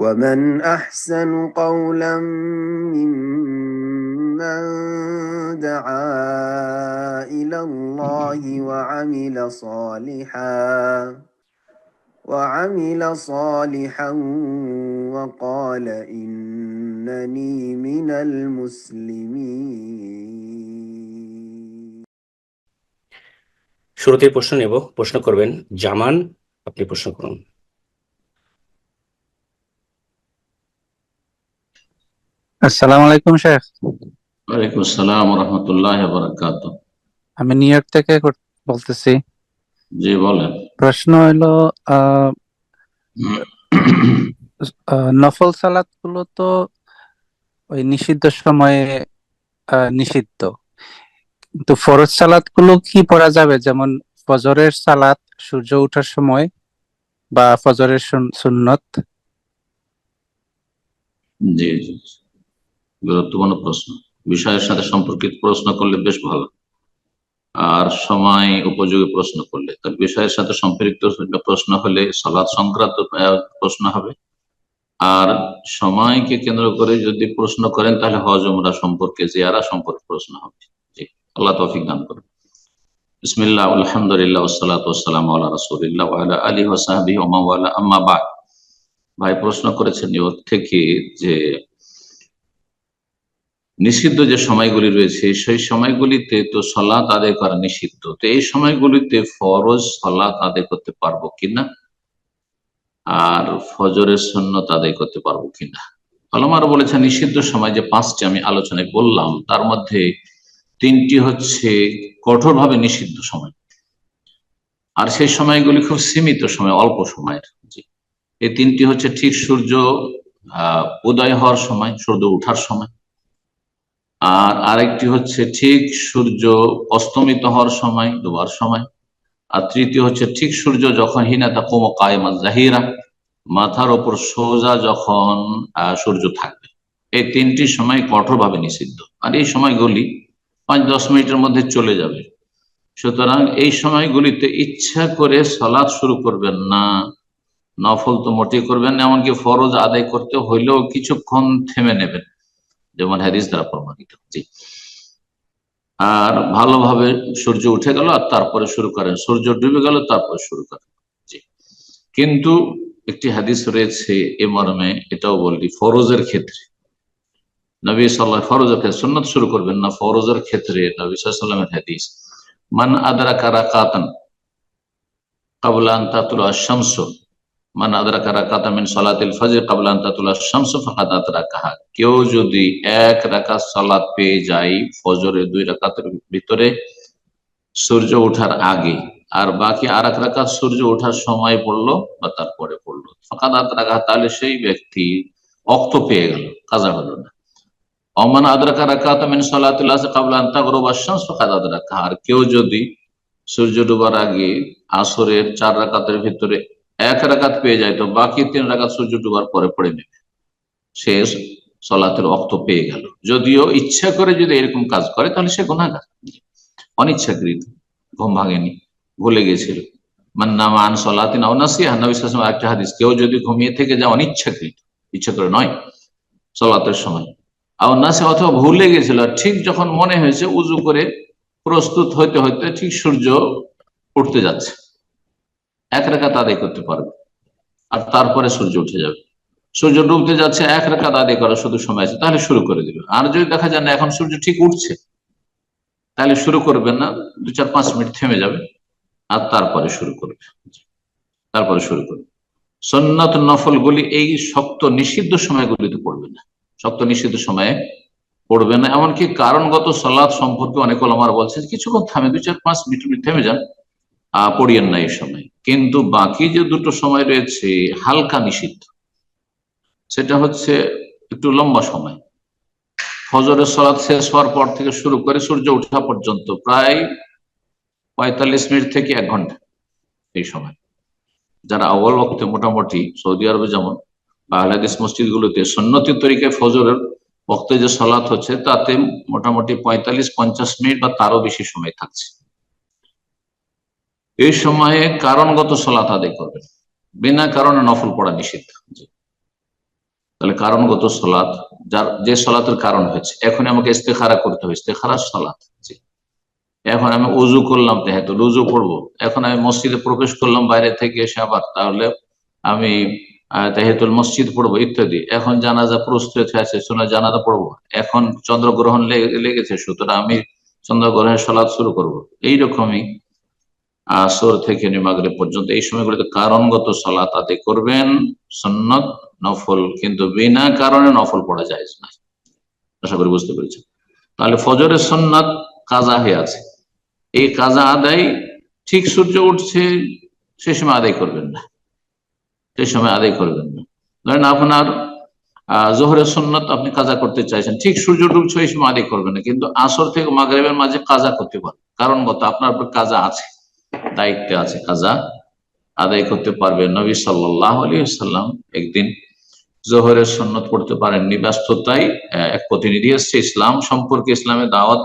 ومن أحسن قولا ممن دعا إلى الله وعمل صالحا وقال إنني من المسلمين. শুরুতেই প্রশ্ন নেব, প্রশ্ন করবেন জামান। আপনি প্রশ্ন করুন। আসসালামু আলাইকুম শেখ। ওয়ালাইকুম আসসালাম ওয়া রাহমাতুল্লাহি ওয়া বারাকাতুহু। আমি নিউ ইয়র্ক থেকে বলতেছি। জি বলেন। প্রশ্ন হলো নফল সালাত গুলো তো ওই নিষিদ্ধ সময়ে নিষিদ্ধ, কিন্তু ফরজ সালাত গুলো কি পড়া যাবে? যেমন ফজরের সালাত সূর্য ওঠার সময় বা ফজরের সুন্নত। জি জি, গুরুত্বপূর্ণ প্রশ্ন, বিষয়ের সাথে সম্পর্কিত প্রশ্ন করলে বেশ ভালো, আর সময় উপযোগী প্রশ্ন করলে। তার বিষয়ের সাথে সম্পৃক্ত প্রশ্ন হলে সালাত সংক্রান্ত প্রশ্ন হবে, আর সময়কে কেন্দ্র করে যদি প্রশ্ন করেন তাহলে হজ উমরা সম্পর্কে, জিয়ারা সম্পর্কে প্রশ্ন হবে। জি, আল্লাহ তৌফিক দান করুন। বিসমিল্লাহ, আলহামদুলিল্লাহ, ওয়াসসালাতু ওয়াসসালামু আলা রাসূলিল্লাহ ওয়া আলা আলিহি ওয়া সাহবিহি ওয়া মান ওয়ালা, আম্মা বা'দ। ভাই প্রশ্ন করেছেন নিউ ইয়র্ক থেকে যে নিষিদ্ধ যে সময়গুলি রয়েছে সেই সময়গুলিতে তো সালাত আদায় করা নিষিদ্ধ, তো এই সময়গুলিতে ফরজ সালাত আদায় করতে পারবো কিনা আর ফজরের সুন্নত আদায় করতে পারবো কিনা। ওলামারা বলেছেন নিষিদ্ধ সময় যে পাঁচটি আমি আলোচনায় বললাম তার মধ্যে তিনটি হচ্ছে কঠোরভাবে নিষিদ্ধ সময়, আর সেই সময়গুলি খুব সীমিত সময়, অল্প সময়ের। এই তিনটি হচ্ছে ঠিক সূর্য উদয় হওয়ার সময়, সূর্য ওঠার সময়, আর আরেকটি হচ্ছে ঠিক সূর্য অস্তমিত হওয়ার সময়, ডোবার সময়, আর তৃতীয় হচ্ছে ঠিক সূর্য যখন হিনা তাকুমু কায়মা জাহিরা, মাথার ওপর সোজা যখন সূর্য থাকবে। এই তিনটি সময় কঠোরভাবে নিষিদ্ধ, আর এই সময়গুলি 5-10 মিনিটের মধ্যে চলে যাবে। সুতরাং এই সময়গুলিতে ইচ্ছা করে সালাত শুরু করবেন না, নফল তো মোটেই করবেন না, এমনকি ফরজ আদায় করতে হইলেও কিছুক্ষণ থেমে নেবেন, যেমন হাদিস দ্বারা প্রমাণিত। জি, আর ভালোভাবে সূর্য উঠে গেল আর তারপরে শুরু করেন, সূর্য ডুবে গেল তারপরে শুরু করেন। জি, কিন্তু একটি হাদিস রয়েছে এ মর্মে, এটাও বললি ফরজের ক্ষেত্রে নবী সাল্লাল্লাহু, ফরজের ক্ষেত্রে সুন্নাত শুরু করবেন না, ফরজের ক্ষেত্রে নবী সাল্লাল্লাহু আলাইহি ওয়াসাল্লামের হাদিস, মান আদরাকা রাকাতান ক্বাবলা আন তাতলুআ আশ-শামসু, মান আদরাকা রাকাতান মিন সালাতিল ফজর ক্বাবলা আন তাতলুআ আশ-শামসু ফাকাদ আদরাকাহা। কেউ যদি এক রাকাত সালাত পেয়ে যায় ফজরের 2 রাকাতের ভিতরে সূর্য ওঠার আগে, আর বাকি আর এক রাকাত সূর্য ওঠার সময় পড়লো বা তারপরে পড়লো, ফাকাদ আদরাকাহা, তাহলে সেই ব্যক্তি ওয়াক্ত পেয়ে গেল, কাজা হলো না। ওমান আদরাকা রাকাতান মিন সালাতিল আসর ক্বাবলা আন তাগরুবা আশ-শামসু ফাকাদ আদরাকাহা, আর কেউ যদি সূর্য ডুবার আগে আসরের 4 রাকাতের ভিতরে 1 রাকাত পেয়ে যায় তো বাকি 3 রাকাত সূর্য ডুবার পরে পড়ে নেবে, সে সালাতের ওয়াক্ত পেয়ে গেল। যদিও ইচ্ছা করে যদি এরকম কাজ করে তাহলে সে গুনাহগার, অনিচ্ছাকৃত, ঘুম ভাঙেনি, ভুলে গেছিল। মান নামা আন সালাতিন আও নাসিহা, নবী সাল্লাল্লাহু আলাইহি ওয়াসাল্লাম একটা হাদিস, কেউ যদি ঘুমিয়ে থেকে যায় অনিচ্ছাকৃত, ইচ্ছা করে নয়, সালাতের সময়, আও নাসিহা, অথবা ভুলে গেছিল, ঠিক যখন মনে হয়েছে উযু করে প্রস্তুত হইতে হইতে ঠিক সূর্য উঠতে যাচ্ছে, 1 রাকাত আদায় করতে পারবে, আর তারপরে সূর্য উঠে যাবে। সূর্য ডুবতে যাচ্ছে, 1 রাকাত আদায় করার শুধু সময় আছে, তাহলে শুরু করে দিবে। আর যদি দেখা যায় না এখন সূর্য ঠিক উঠছে, তাহলে শুরু করবেন না, 2-4-5 মিনিট থেমে যাবে আর তারপরে শুরু করবে, সুন্নাত নফল গুলি এই শক্ত নিষিদ্ধ সময়গুলিতে পড়বে না, শক্ত নিষিদ্ধ সময়ে পড়বে না। এমনকি কারণগত সালাত সম্পর্কে অনেক ওলামারা বলছে কিছুক্ষণ থামে, 2-4-5 মিনিট থেমে যান, পড়িয়েন না এই সময়। কিন্তু বাকি যে দুটো সময় রয়েছে হালকা নিষিদ্ধ, সেটা হচ্ছে একটু লম্বা সময়, ফজরের সালাত শেষ হওয়ার পর থেকে শুরু করে সূর্য ওঠা পর্যন্ত প্রায় 45 মিনিট থেকে 1 ঘন্টা। এই সময় যারা আউয়াল ওয়াক্তে, মোটামুটি সৌদি আরবে যেমন আহলে হাদিস মসজিদ গুলোতে সুন্নতি তরিকায় ফজরের ওয়াক্তে যে সালাত হচ্ছে তাতে মোটামুটি 45-50 মিনিট বা তারও বেশি সময় থাকছে। এই সময়ে কারণগত সালাত আদায় করবেন, বিনা কারণে নফল পড়া নিষিদ্ধ। তাহলে কারণগত সলাৎ, যার যে সলাতের কারণ হয়েছে, এখন আমাকে ইস্তেখারা করতে হবে, ইস্তেখারা সলাৎ। জি। এখন আমি উজু করলাম, তাহাজ্জুদ উজু পড়বো, এখন আমি মসজিদে প্রবেশ করলাম বাইরে থেকে এসে আবার, তাহলে আমি তাহিয়াতুল মসজিদ পড়বো ইত্যাদি। এখন জানাজা প্রস্তুত হয়ে আছে, জানাজা পড়বো, এখন চন্দ্রগ্রহণ লেগেছে, সুতরাং আমি চন্দ্রগ্রহণের সলাৎ শুরু করবো। এইরকমই আসর থেকে মাগরিব পর্যন্ত এই সময়গুলোতে কারণগত সলাৎ আদায় করবেন, সুন্নত নফল, কিন্তু বিনা কারণে নফল পড়া যায় না। আশা করি বুঝতে পেরেছেন। তাহলে ফজরের সুন্নাত কাজা হয়ে আছে, এই কাজা আদায় ঠিক সূর্য উঠছে সেই সময় আদায় করবেন না, সেই সময় আদায় করবেন না। ধরেন আপনার জোহরের সুন্নাত আপনি কাজা করতে চাইছেন, ঠিক সূর্য ডুবছে এই সময় আদায় করবেন না, কিন্তু আসর থেকে মাগরিবের মাঝে কাজা করতে পারেন, কারণগত আপনার উপর কাজা আছে, দায়িত্বে আছে, কাজা আদায় করতে পারবেন। নবী সাল্লাল্লাহু আলাইহি ওয়াসাল্লাম একদিন জোহরের সুন্নত পড়তে পারেননি, ব্যস্ততায়। এক প্রতিনিধি এসছে ইসলাম সম্পর্কে, ইসলামের দাওয়াত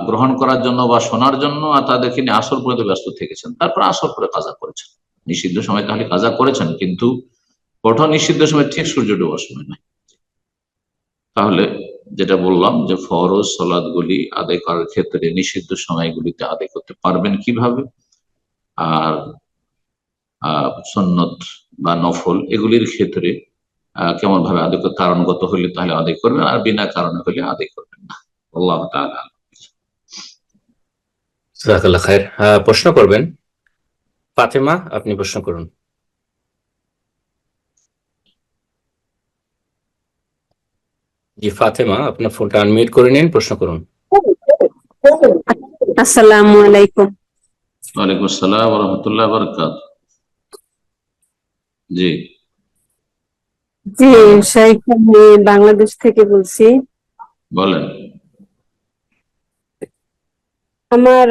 গ্রহণ করার জন্য বা শোনার জন্য, আর তাদেরকে নিয়ে আসর পর্যন্ত ব্যস্ত থেকেছেন, তারপর আসর পরে কাজা করেছেন। নিষিদ্ধ সময় তাহলে কাজা করেছেন, কিন্তু কঠোর নিষিদ্ধ সময় ঠিক সূর্য ডোবার সময় নয়। তাহলে যেটা বললাম যে ফরজ সালাত গুলি আদায় করার ক্ষেত্রে নিষিদ্ধ সময়গুলিতে আদায় করতে পারবেন কিভাবে, আর সুন্নত বা নফল এগুলির ক্ষেত্রে কেমন ভাবে আদায় করতে, কারণগত হলে তাহলে আদায় করবেন, আর বিনা কারণে হলে আদায় করবেন না। আল্লাহ তাআলা জাযাকাল্লাহ খায়ের। প্রশ্ন করবেন ফাতেমা, আপনি প্রশ্ন করুন। জি ফাতেমা, আপনার ফোনটা আনমিউট করে নিন, প্রশ্ন করুন। আসসালামু আলাইকুম। ওয়ালাইকুম আসসালাম ওয়া রাহমাতুল্লাহি ওয়া বারাকাতুহু। জি জি শাইখ, আমি বাংলাদেশ থেকে বলছি। বলেন। আমার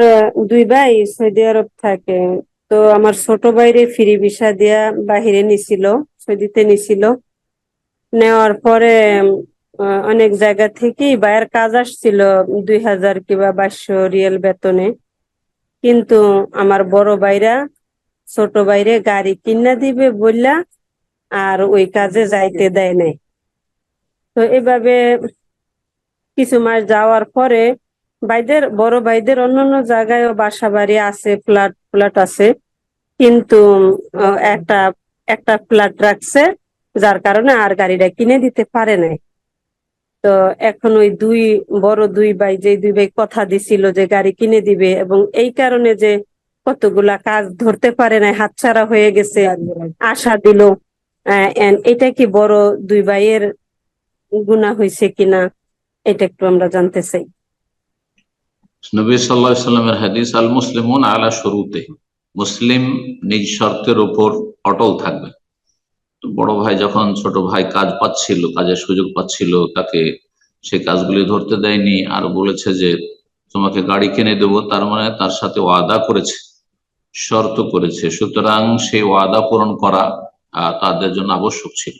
দুই ভাই সৌদি আরব থাকে, তো আমার ছোট ভাইরে ফ্রি ভিসা দিয়া বাহিরে নিছিল, সৌদিতে নিছিল। নেওয়ার পরে অনেক জায়গা থেকে ভাইয়ের কাজ আসছিল 2000 কিংবা 2200 রিয়াল বেতনে, কিন্তু আমার বড় ভাইরা ছোট ভাইরে গাড়ি কিনা দিবে বললা আর ওই কাজে যাইতে দেয় নাই। তো এভাবে কিছু মাস যাওয়ার পরে বড় ভাইদের অন্যান্য জায়গায় বাসা বাড়ি আছে, ফ্ল্যাট আছে, কিন্তু একটা একটা ফ্ল্যাট রাখছে, যার কারণে আর গাড়িটা কিনে দিতে পারে নাই। তো এখন ওই বড় দুই ভাই, যে দুই ভাই কথা দিছিল যে গাড়ি কিনে দিবে, এবং এই কারণে যে কতগুলা কাজ ধরতে পারে নাই, হাতছাড়া হয়ে গেছে, আশা দিল, এটা কি বড় দুই ভাইয়ের গুনাহ হয়েছে কিনা, এটা একটু আমরা জানতে চাই। নবী সাল্লাল্লাহু আলাইহি ওয়াসাল্লামের হাদিস, আল মুসলিমুন আলা শুরুতিহিম, মুসলিম নিজ শর্তের উপর অটল থাকবে। তো বড় ভাই যখন ছোট ভাই কাজ পাচ্ছিল, কাজের সুযোগ পাচ্ছিল, তাকে সেই কাজগুলি ধরতে দেয়নি, আর বলেছে যে তোমাকে গাড়ি কিনে দেবো, তার মানে তার সাথে ওয়াদা করেছে, শর্ত করেছে, সুতরাং সেই ওয়াদা পূরণ করা তাদের জন্য আবশ্যক ছিল।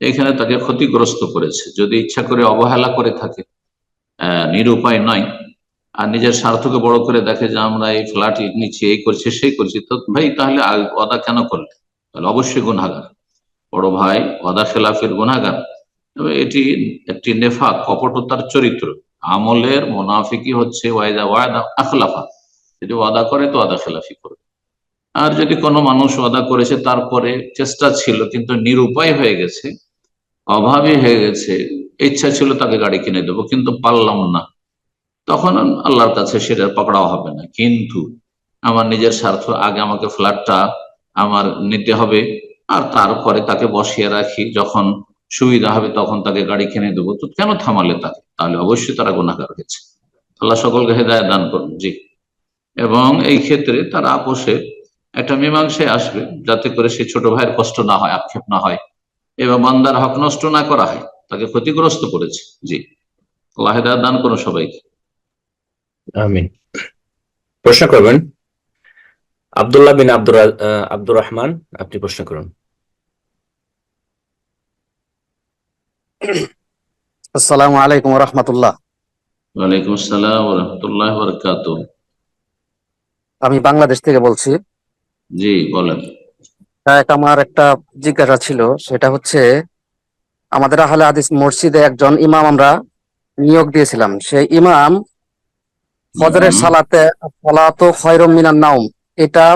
এখানে তাকে ক্ষতিগ্রস্ত করেছে। যদি ইচ্ছা করে অবহেলা করে থাকে, নিরুপায় নয়, আর নিজের স্বার্থকে বড় করে দেখে যে আমরা এই ফ্ল্যাট নিচ্ছি, এই করছি সেই করছি, তো ভাই তাহলে ওয়াদা কেন করলে? তাহলে অবশ্যই গুনাহগার, বড় ভাই ওয়াদা খেলাফের গুনাহগার। তবে এটি একটি নেফাক, কপটতার চরিত্র। আমলের মুনাফিকি হচ্ছে ওয়াদা আখলাফা, যদি ওয়াদা করে তো ওয়াদা খেলাফি করবে। আর যদি কোনো মানুষ ওয়াদা করেছে, তারপরে চেষ্টা ছিল কিন্তু নিরুপায় হয়ে গেছে, অভাবী হয়ে গেছে, ইচ্ছা ছিল তাকে গাড়ি কিনে দেবো কিন্তু পারলাম না, তখন আল্লাহর কাছে সেটা পকড়াও হবে না। কিন্তু আমার নিজের স্বার্থ, আগে আমাকে ফ্ল্যাটটা আমার নিতে হবে, আর তারপরে তাকে বসিয়ে রাখি, যখন সুবিধা হবে তখন তাকে গাড়ি কিনে দেবো, তো কেন থামালে তাকে? তাহলে অবশ্যই তারা গুনাহগার হয়েছে। আল্লাহ সকলকে হেদায়েত দান করুন। জি। এবং এই ক্ষেত্রে তারা আপোষে একটা মীমাংসায় আসবে, যাতে করে সেই ছোট ভাইয়ের কষ্ট না হয়, আক্ষেপ না হয়, এবং বান্দার হক নষ্ট না করা হয়, তাকে ক্ষতিগ্রস্ত করেছে। জি, আল্লাহ হেদায়েত দান করুন সবাইকে। আমিন। প্রশ্ন করবেন আব্দুল্লাহ বিন আব্দুর রহমান, আপনি প্রশ্ন করুন। আসসালামু আলাইকুম ওয়া রাহমাতুল্লাহ। ওয়ালাইকুম আসসালাম ওয়া রাহমাতুল্লাহি ওয়া বারাকাতুহু। আমি বাংলাদেশ থেকে বলছি। জি বলেন। আমার একটা জিজ্ঞাসা ছিল, সেটা হচ্ছে আমাদের আহলে হাদিস মসজিদে একজন ইমাম আমরা নিয়োগ দিয়েছিলাম। সেই ইমাম ফজরের সালাতে সালাতু খায়রুম মিনান নাওম এটা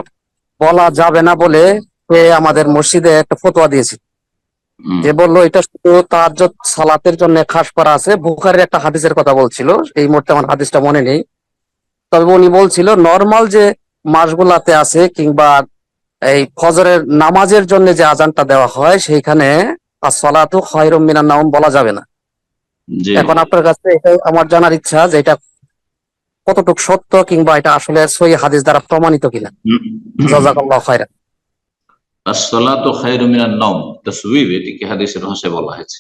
বলা যাবে না বলে সে আমাদের মসজিদে একটা ফতোয়া দিয়েছে। যে বললো এটা শুধু তাহাজ্জুদ সালাতের জন্য খাস করা আছে। বুখারীর একটা হাদিসের কথা বলছিল, এই মুহূর্তে আমার হাদিসটা মনে নেই। তবে উনি বলছিল নর্মাল যে মাসগুলাতে আছে কিংবা এই ফজরের নামাজের জন্য যে আজানটা দেওয়া হয় সেইখানে আসসালাতু খায়রুম মিনান নাওম বলা যাবে না। জি এখন আপনার কাছে এটা আমার জানার ইচ্ছা যে এটা কতটুকু সত্য কিংবা এটা আসলে সহিহ হাদিস দ্বারা প্রমাণিত কিনা। জাযাকাল্লাহু খায়রান। আসসালাতু খায়রুম মিনান নওম তাসবিব, এটিকে হাদিসের ভাষায় বলা হয়েছে।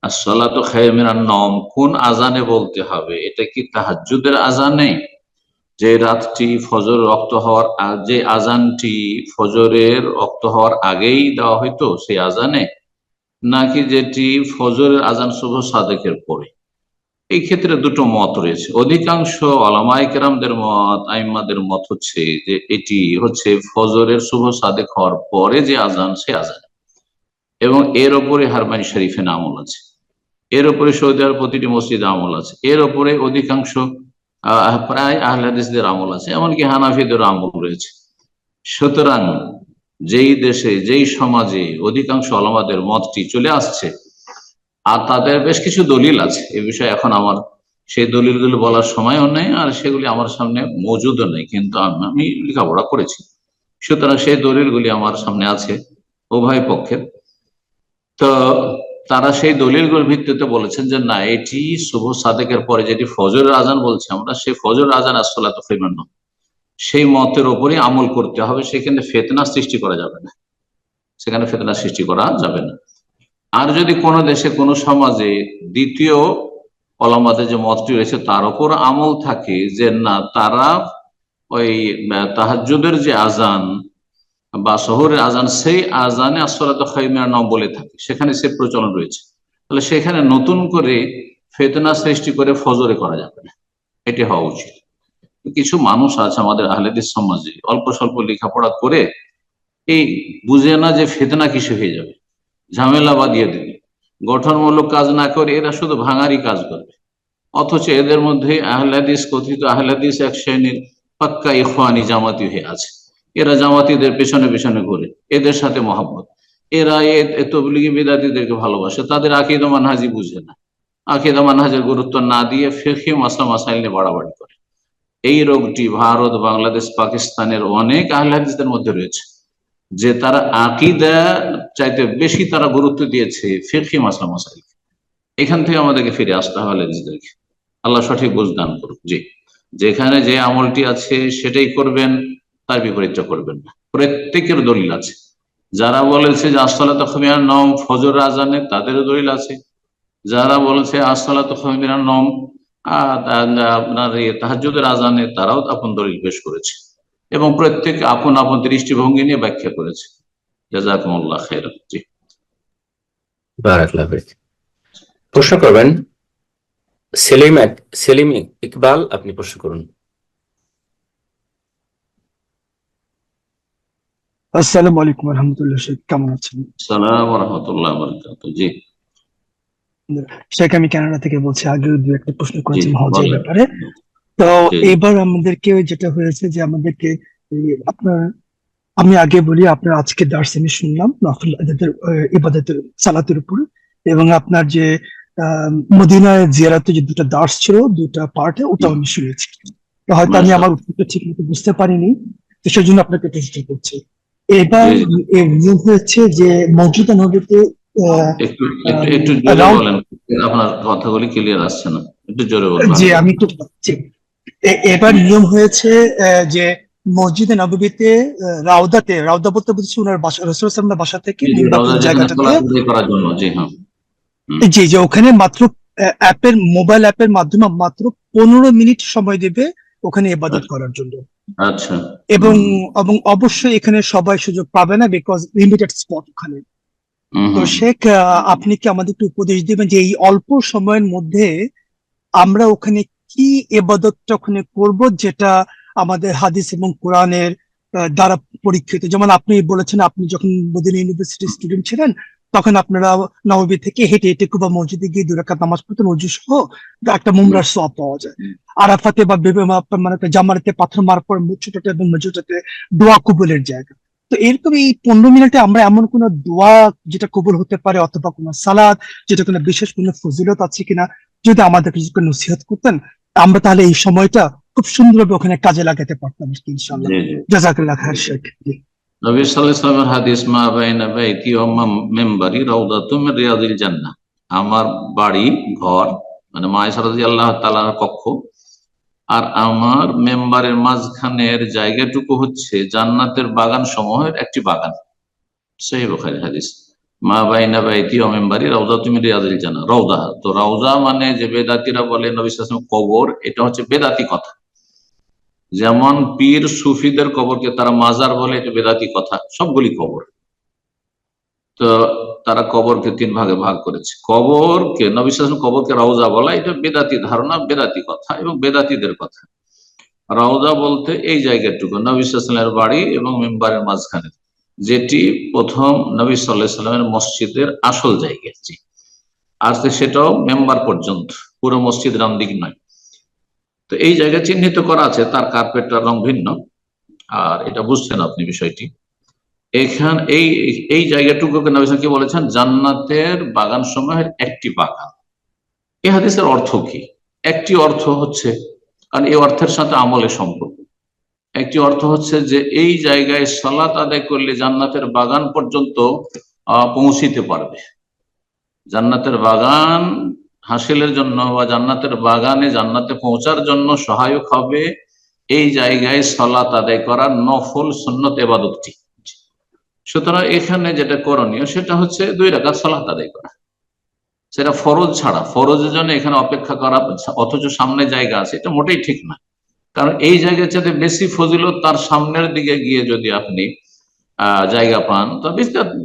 আসসালাতু খায়রুম মিনান নওম কোন আজানে বলতে হবে? এটা কি তাহাজ্জুদের আজানে, যে রাতটি ফজর রক্ত হওয়ার যে আজানটি ফজরের রক্ত হওয়ার আগেই দেওয়া হইতো সেই আজানে, নাকি যেটি ফজরের আজান শুভ সাদেকের পরে? এই ক্ষেত্রে দুটো মত রয়েছে। অধিকাংশ ওলামায়ে কেরামদের মত, আইম্মাদের মত হচ্ছে যে এটি হচ্ছে ফজরের শুভ সাদেক হওয়ার পরে যে আজান সে আজান, এবং এর ওপরে হারমাইন শরীফে আমল আছে, এর ওপরে সৌদি আরব প্রতিটি মসজিদে আমল আছে, এর ওপরে অধিকাংশ প্রায় আহলে হাদিসদের আমল আছে, এমনকি হানাফিদের আমল রয়েছে। সুতরাং যেই দেশে যেই সমাজে অধিকাংশ ওলামাদের মতটি চলে আসছে আর তাদের বেশ কিছু দলিল আছে, এ বিষয়ে এখন আমার সেই দলিলগুলো বলার সময়ও নেই আর সেগুলি আমার সামনে মজুদও নেই, কিন্তু আমি লেখাপড়া করেছি, সুতরাং সেই দলিলগুলি আমার সামনে আছে উভয় পক্ষের। তো তারা সেই দলিলগুলোর ভিত্তিতে বলেছেন যে না, এটি শুভ সাদেকের পরে যেটি ফজরের আজান বলছি আমরা, সেই ফজরের আজান আসসালাতু খায়রুম মিনান নওম, সেই মতের ওপরই আমল করতে হবে। সেখানে ফিতনা সৃষ্টি করা যাবে না, সেখানে ফিতনা সৃষ্টি করা যাবে না। আর যদি কোনো দেশে কোনো সমাজে দ্বিতীয় ওলামাদের যে মতটি রয়েছে তার উপর আমল থাকে যে না, তারা ওই তাহাজ্জুদের যে আজান বা শহরের আজান সেই আজানে আসসালাতু খায়রুম মিনান নওম বলে থাকে, সেখানে সে প্রচলন রয়েছে, তাহলে সেখানে নতুন করে ফিতনা সৃষ্টি করে ফজরে করা যাবে না, এটি হওয়া উচিত। কিছু মানুষ আছে আমাদের আহলে হাদিস সমাজে অল্প স্বল্প লেখাপড়া করে এই বুঝে না যে ফিতনা কিছু হয়ে যাবে, ঝামেলা বাঁধিয়ে দেবে, গঠনমূলক কাজ না করে এরা শুধু ভাঙারি কাজ করবে, অথচ এদের মধ্যে আহলে হাদিস, কথিত আহলে হাদিস এক শ্রেণীর পাক্কা ইখওয়ানি জামাতি হয়ে আছে। এরা জামাতিদের পেছনে পেছনে ঘুরে, এদের সাথে মহব্বত, এরা তবলিগি বিদাতীদেরকে ভালোবাসে, তাদের আকীদা মানহাজি বুঝে না, আকীদা মানহাজের গুরুত্ব না দিয়ে ফিকহি মাসলা মাসাইল নিয়ে বাড়াবাড়ি করে। এই রোগটি ভারত, বাংলাদেশ, পাকিস্তানের অনেক আহলে হাদিসদের মধ্যে রয়েছে, যে তারা আকীদা চাইতে বেশি তারা গুরুত্ব দিয়েছে ফিকহি মাসলা মাসাইল। এখান থেকে আমাদেরকে ফিরে আসতে হবে হাদিসদেরকে। আল্লাহ সঠিক বুঝ দান করুক। জি, যেখানে যে আমলটি আছে সেটাই করবেন, তার বিপরীতটা করবেন না। প্রত্যেকের দলিল আছে, যারা বলেছে যে আসসালাতু খায়রুম মিনান নওম ফজর আজানে তাদেরও দলিল আছে, যারা বলেছে আসসালাতু খায়রুম মিনান নওম আপনার তাহাজ্জুদের আজানে তারাও আপন দলিল পেশ করেছে, এবং প্রত্যেকে আপন আপন দৃষ্টিভঙ্গি নিয়ে ব্যাখ্যা করেছে। জাযাকুমুল্লাহ খাইরান। জি, বারাকাল্লাহু ফিক। প্রশ্ন করবেন সেলিম ইকবাল, আপনি প্রশ্ন করুন। আসসালামু আলাইকুম রহমতুল্লাহ। শেখ কেমন আছেন? আসসালামু আলাইকুম ওয়া রাহমাতুল্লাহি ওয়া বারাকাতুহু। জি শেখ, আমি কানাডা থেকে বলছি। আগে দু একটা প্রশ্ন জি করেছিলাম হজের বলেন। ব্যাপারে। তো জি এবার আমাদেরকে যেটা হয়েছে যে আমাদেরকে আপনার, আমি আগে বলি, আপনার আজকে দার্স আমি শুনলাম নফল ইবাদতের সালাতের উপর, এবং আপনার যে মদিনায় জিয়ারতের যে দুটো দার্স ছিল, দুটো পার্টে, ওটাও আমি শুনেছি। তো হয়তো আমি আমার উত্তরটা ঠিক মতো বুঝতে পারিনি, তো সেজন্য আপনাকে প্রশ্ন করছি। এবার নিয়ম হয়েছে যে মসজিদে নববীতে একটু একটু জোরে বলেন, আপনার কথাগুলি ক্লিয়ার আসছে না, একটু জোরে বলুন। যে আমি একটু বলছি। এবার নিয়ম হয়েছে যে মসজিদে নববীতে রাউদা বলতে বুঝছি ওনার বাসা, রাসূল সাল্লাল্লাহু আলাইহি ওয়াসাল্লামের বাসা থেকে মিম্বারের জায়গাটাতে, করার জন্য। জি হ্যাঁ, জি, যে ওখানে মাত্র মোবাইল অ্যাপের মাধ্যমে মাত্র 15 মিনিট সময় দেবে ওখানে ইবাদত করার জন্য। আচ্ছা। এবং অবশ্যই এখানে সবাই সুযোগ পাবে না, বিকজ লিমিটেড স্পট ওখানে। তো শেখ, আপনি কি আমাদের একটু উপদেশ দিবেন যে এই অল্প সময়ের মধ্যে আমরা ওখানে কি ইবাদতটা ওখানে করব, যেটা আমাদের হাদিস এবং কোরআনের দ্বারা পরীক্ষিত? যেমন আপনি বলেছেন আপনি যখন মদিনা ইউনিভার্সিটির স্টুডেন্ট ছিলেন তখন আপনারা নববী থেকে হেঁটে হেঁটে কুবা মসজিদে গিয়ে 2 রাকাত নামাজ পড়তেন অজু সহ, একটা মুমরার সওয়াব পাওয়া যায়। আরাফাতে বা মানে জামারাতে পাথর মারার পর ছোটটা এবং মসজিদটাতে দোয়া কবুলের জায়গা। তো এরকম এই 15 মিনিটে আমরা এমন কোন দোয়া যেটা কবুল হতে পারে, অথবা কোনো সালাত যেটা কোনো বিশেষ কোনো ফজিলত আছে কিনা, যদি আমাদেরকে কিছু নসিহত করতেন, আমরা তাহলে এই সময়টা খুব সুন্দরভাবে ওখানে কাজে লাগাতে পারতাম ইনশাআল্লাহ। জি জি। জাযাকাল্লাহ খায়ের শেখ। নবী সাল্লাল্লাহু আলাইহি ওয়াসাল্লামের হাদিস, মা বাইনা বাইতি ওয়া মিম্বারি রাউদাতুম মিন রিয়াদিল জান্নাহ। আমার বাড়ি ঘর মানে মা আয়েশা রাদিয়াল্লাহু তাআলার কক্ষ আর আমার মেম্বারের মাঝখানের জায়গাটুকু হচ্ছে জান্নাতের বাগান সমূহের একটি বাগান। সহিহ বুখারী হাদিস। মা বাইনা বাইতি ওয়া মিম্বারি রাউদাতুম মিন রিয়াদিল জান্নাহ। রওজা, তো রওজা মানে যে বেদাতীরা বলে নবী সাল্লাল্লাহু আলাইহি ওয়াসাল্লাম কবর, এটা হচ্ছে বেদাতি কথা। যেমন পীর সুফিদের কবরকে তারা মাজার বলে, এটা বেদাতি কথা, সবগুলি কবর। তো তারা কবরকে 3 ভাগে ভাগ করেছে। কবরকে নবী সাল্লাল্লাহু আলাইহি ওয়াসাল্লাম কবরকে রওজা বলা, এটা বেদাতি ধারণা, বেদাতি কথা এবং বেদাতিদের কথা। রওজা বলতে এই জায়গাটুকু নবী সাল্লাল্লাহু আলাইহি ওয়াসাল্লামের বাড়ি এবং মিম্বারের মাঝখানে, যেটি প্রথম নবী সাল্লাল্লাহু আলাইহি ওয়াসাল্লামের মসজিদের আসল জায়গা। জি, আর সেটাও মেম্বার পর্যন্ত, পুরো মসজিদ ডান দিক নয়। তো এই জায়গা চিহ্নিত করা আছে, তার কার্পেটটার রং ভিন্ন। আর এটা বুঝছেন আপনি বিষয়টি, এই জায়গাটুকুকে নবী সাল্লাল্লাহু আলাইহি ওয়াসাল্লাম কি বলেছেন? জান্নাতের বাগান সমূহের একটি বাগান। এই হাদিসের অর্থ কি? একটি অর্থ হচ্ছে, কারণ এই অর্থের সাথে আমলের সম্পর্ক, একটি অর্থ হচ্ছে যে এই জায়গায় সালাত আদায় করলে জান্নাতের বাগান পর্যন্ত পৌঁছিতে পারবে। জান্নাতের বাগান হাসিলের জন্য বা জান্নাতের বাগানে জান্নাতে পৌঁছার জন্য সহায়ক হবে এই জায়গায় সালাত আদায় করার নফল সুন্নত ইবাদতটি। সুতরাং এখানে যেটা করণীয় সেটা হচ্ছে 2 রাকাত সালাত আদায় করা, সেটা ফরজ ছাড়া। ফরজের জন্য এখানে অপেক্ষা করা অথচ সামনে জায়গা আছে, এটা মোটেই ঠিক না। কারণ এই জায়গার চাইতে বেশি ফজিলত তার সামনের দিকে গিয়ে যদি আপনি জায়গা পান, তো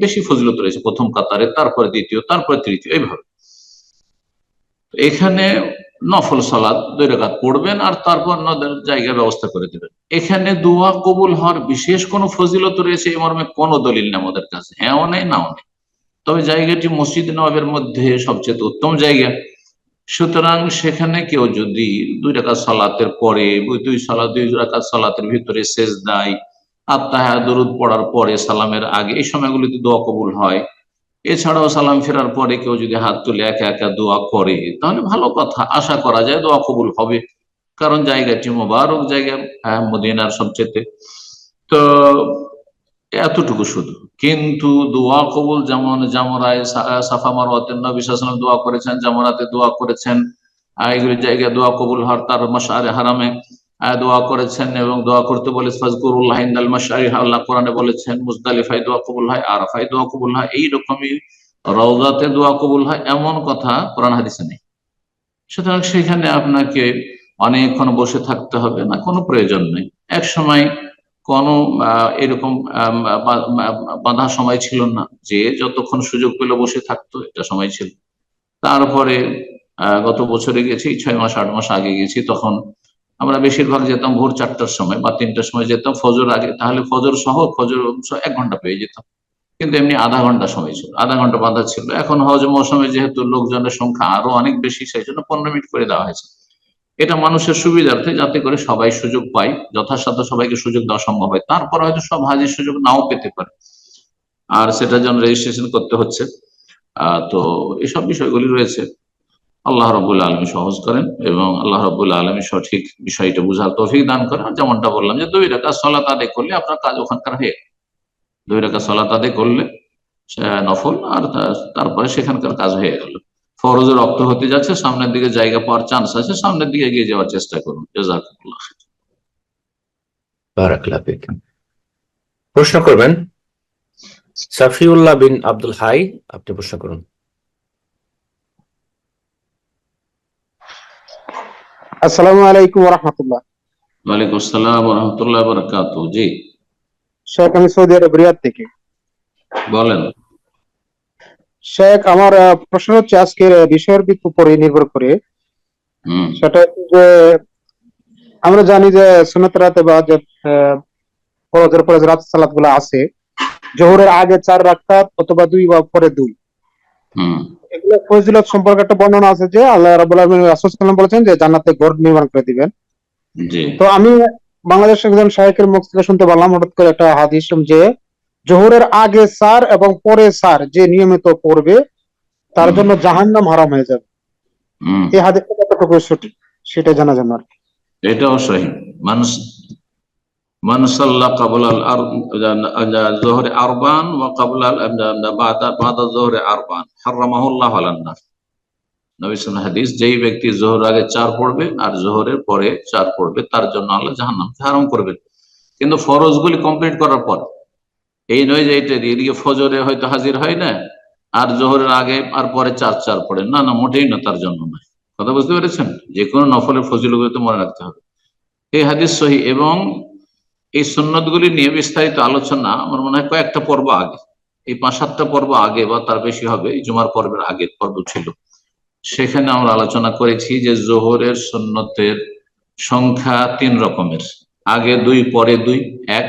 বেশি ফজিলত রয়েছে প্রথম কাতারে, তারপরে দ্বিতীয়, তারপরে তৃতীয়, এইভাবে। এখানে নফল সালাত 2 রাকাত পড়বেন আর তারপর জায়গা ব্যবস্থা করে দেবেন। এখানে দোয়া কবুল হওয়ার বিশেষ কোনো ফজিলত রয়েছে এই মর্মে কোনো দলিল নেই আমাদের কাছে, হ্যাঁও নেই নাও নেই। তবে জায়গাটি মসজিদ নববীর মধ্যে সবচেয়ে উত্তম জায়গা। সুতরাং সেখানে কেউ যদি 2 রাকাত সালাতের পরে 2 রাকাত সালাতের ভিতরে সেজদায় আত্তাহিয়াত দরুদ পড়ার পরে সালামের আগে, এই সময়গুলিতে দোয়া কবুল হয়। এছাড়াও সালাম ফেরার পরে কেউ যদি হাত তুলে একা একা দোয়া করে, তাহলে ভালো কথা, আশা করা যায় দোয়া কবুল হবে, কারণ জায়গাটি মোবারক জায়গা, মদিনার সবচেয়ে। তো এতটুকু শুধু। কিন্তু দোয়া কবুল যেমন জামরায় সাফা মারওয়াতে নবী সাল্লাল্লাহু আলাইহি ওয়াসাল্লাম দোয়া করেছেন, জামরাতে দোয়া করেছেন, এগুলি জায়গায় দোয়া কবুল হওয়ার, তার মাশআরে হারামে দোয়া করেছেন এবং দোয়া করতে বলে ফাজকুরুল্লাহ ইনদাল মাশআরি, আল্লাহ কোরআনে বলেছেন। মুজদালিফায় দোয়া কবুল হয়, আরাফায় দোয়া কবুল হয়, এইরকমই রওজাতে দোয়া কবুল হয়, এমন কথা কোরআন হাদিসে নেই। সুতরাং সেখানে আপনাকে অনেকক্ষণ বসে থাকতে হবে না, কোনো প্রয়োজন নেই। এক সময় কোনো এরকম বাঁধা সময় ছিল না, যে যতক্ষণ সুযোগ পেলে বসে থাকতো, এটা সময় ছিল। তারপরে গত বছরে গেছি, 6 মাস 8 মাস আগে গেছি, তখন আমরা বেশিরভাগ যেতাম ভোর 4টার সময় বা 3টার সময় যেতাম, ফজর আগে। তাহলে ফজর সহ 1 ঘন্টা পেয়ে যেতাম, কিন্তু এমনি আধা ঘন্টা সময় ছিল, আধা ঘন্টা বাঁধা ছিল। এখন হজ মৌসুমে যেহেতু লোকজনের সংখ্যা আরো অনেক বেশি, সেই জন্য 15 মিনিট করে দেওয়া হয়েছে। এটা মানুষের সুবিধার্থে, যাতে করে সবাই সুযোগ পায়, যথাসাধ্য সবাইকে সুযোগ দেওয়া সম্ভব হয়। তারপর হয়তো সব হাজির সুযোগ নাও পেতে পারে, আর সেটার জন্য রেজিস্ট্রেশন করতে হচ্ছে। তো এসব বিষয়গুলি রয়েছে। আল্লাহ রাব্বুল আলামিন সহজ করেন এবং আল্লাহ রাব্বুল আলামিন সঠিক বিষয়টা বুঝার তৌফিক দান করেন। যেমনটা বললাম যে 2 রাকাত সালাত আদায় করলে আপনার কাজ ওখানকার হয়ে, 2 রাকাত সালাত আদায় করলে নফল, আর তারপরে সেখানকার কাজ হয়ে গেল। ফরজের রক্ত হতে যাচ্ছে, সামনের দিকে জায়গা পাওয়ার চান্স আছে, সামনের দিকে এগিয়ে যাওয়ার চেষ্টা করুন। জাযাকুমুল্লাহ খাইর। বারাকাল্লাহু ফিক। প্রশ্ন করবেন সাফিউল্লাহ বিন আব্দুল হাই, আপনি প্রশ্ন করুন। আসসালামু আলাইকুম ওয়া রাহমাতুল্লাহ। ওয়ালাইকুম আসসালাম ওয়া রাহমাতুল্লাহি ওয়া বারাকাতুহু। জি শেখ, আমি সৌদি আরব রিয়াদ থেকে। বলেন। শেখ, আমার প্রশ্ন হচ্ছে আজকের বিষয়ের উপরে নির্ভর করে। সেটা হচ্ছে যে আমরা জানি যে সুন্নাত রাতে বা যে ফরজের পরে রাত সালাত গুলো আছে, জোহরের আগে 4 রাকাত অথবা 2 বা পরে 2। এগুলো ফজিলত সম্পর্কে একটা বর্ণনা আছে যে আল্লাহ রাব্বুল আলামিন রাসূল সাল্লাল্লাহু আলাইহি ওয়াসাল্লাম বলেছেন যে জান্নাতে ঘর নির্মাণ করে দিবেন। তো আমি বাংলাদেশের একজন শায়খের মুখ থেকে শুনতে পারলাম হঠাৎ করে একটা হাদিস যে জোহরের আগে 4 এবং পরে 4 যে নিয়মিত পড়বে তার জন্য জাহান্নাম হারাম হয়ে যাবে। এই হাদিসটা কতটুকু সঠিক সেটা জানা জানা আর কি। এটাও সহি। মান সাল্লা ক্বাবলা যুহরি আরবান ওয়া ক্বাবলা বাদা যুহরি আরবান হারামাহুল্লাহু আলান নার। নবী সাল্লাল্লাহু আলাইহি হাদিস, যেই ব্যক্তি যোহর আগে 4 পড়বে আর যোহরের পরে 4 পড়বে তার জন্য আল্লাহ জাহান্নামকে হারাম করবেন। কিন্তু ফরজগুলি কমপ্লিট করার পর, এই নয় যে এটা এদিকে ফজরে হয়তো হাজির হয় না আর যোহরের আগে আর পরে 4 পড়ে, না না, মোটেই না, তার জন্য নয়। কথা বুঝতে পেরেছেন? যে কোনো নফলের ফজিলতগুলো তো মনে রাখতে হবে। এই হাদিস সহি এবং এই সুন্নতগুলি নিয়ে বিস্তারিত আলোচনা আমার মনে হয় কয়েকটা পর্ব আগে, এই 5-7টা পর্ব আগে বা তার বেশি হবে, এই জুমার পর্বের আগের পর্ব ছিল, সেখানে আমরা আলোচনা করেছি যে জোহরের সুন্নতের সংখ্যা 3 রকমের। আগে 2 পরে 2 এক,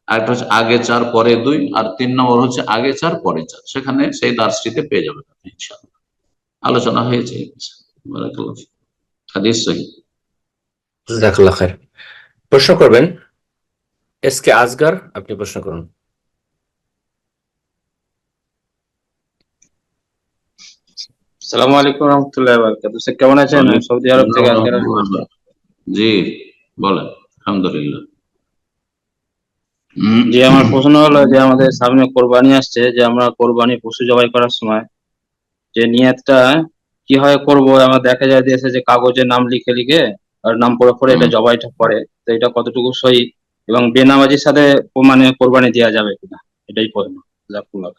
আরেকটা হচ্ছে আগে 4 পরে 2, আর 3 নম্বর হচ্ছে আগে 4 পরে 4। সেখানে সেই দার্সটিতে পেয়ে যাবেন ইনশাআল্লাহ, আলোচনা হয়েছে। বারাকাল্লাহু ফিক। হাদিস সহিহ। জাযাকাল্লাহ খায়ের। প্রশ্ন করবেন এসকে আসগর, আপনি প্রশ্ন করুন। আসসালামু আলাইকুম ওয়া রাহমাতুল্লাহি ওয়া বারাকাতুহু। স্যার কেমন আছেন? সৌদি আরব থেকে আজকের জি বলেন। আলহামদুলিল্লাহ। জি, আমার প্রশ্ন হলো যে আমাদের সামনে কোরবানি আসছে, যে আমরা কোরবানি পশু জবাই করার সময় যে নিয়তটা কিভাবে করব, আমরা দেখা যায় দেশে যে কাগজে নাম লিখে লিখে আর নাম পড়ে পড়ে এটা জবাইটা করে, তো এটা কতটুকু সহি এবং বেনামাজির সাথে মানে কোরবানি দেওয়া যাবে কিনা, এটাই প্রশ্ন। জাযাকুল্লাহ।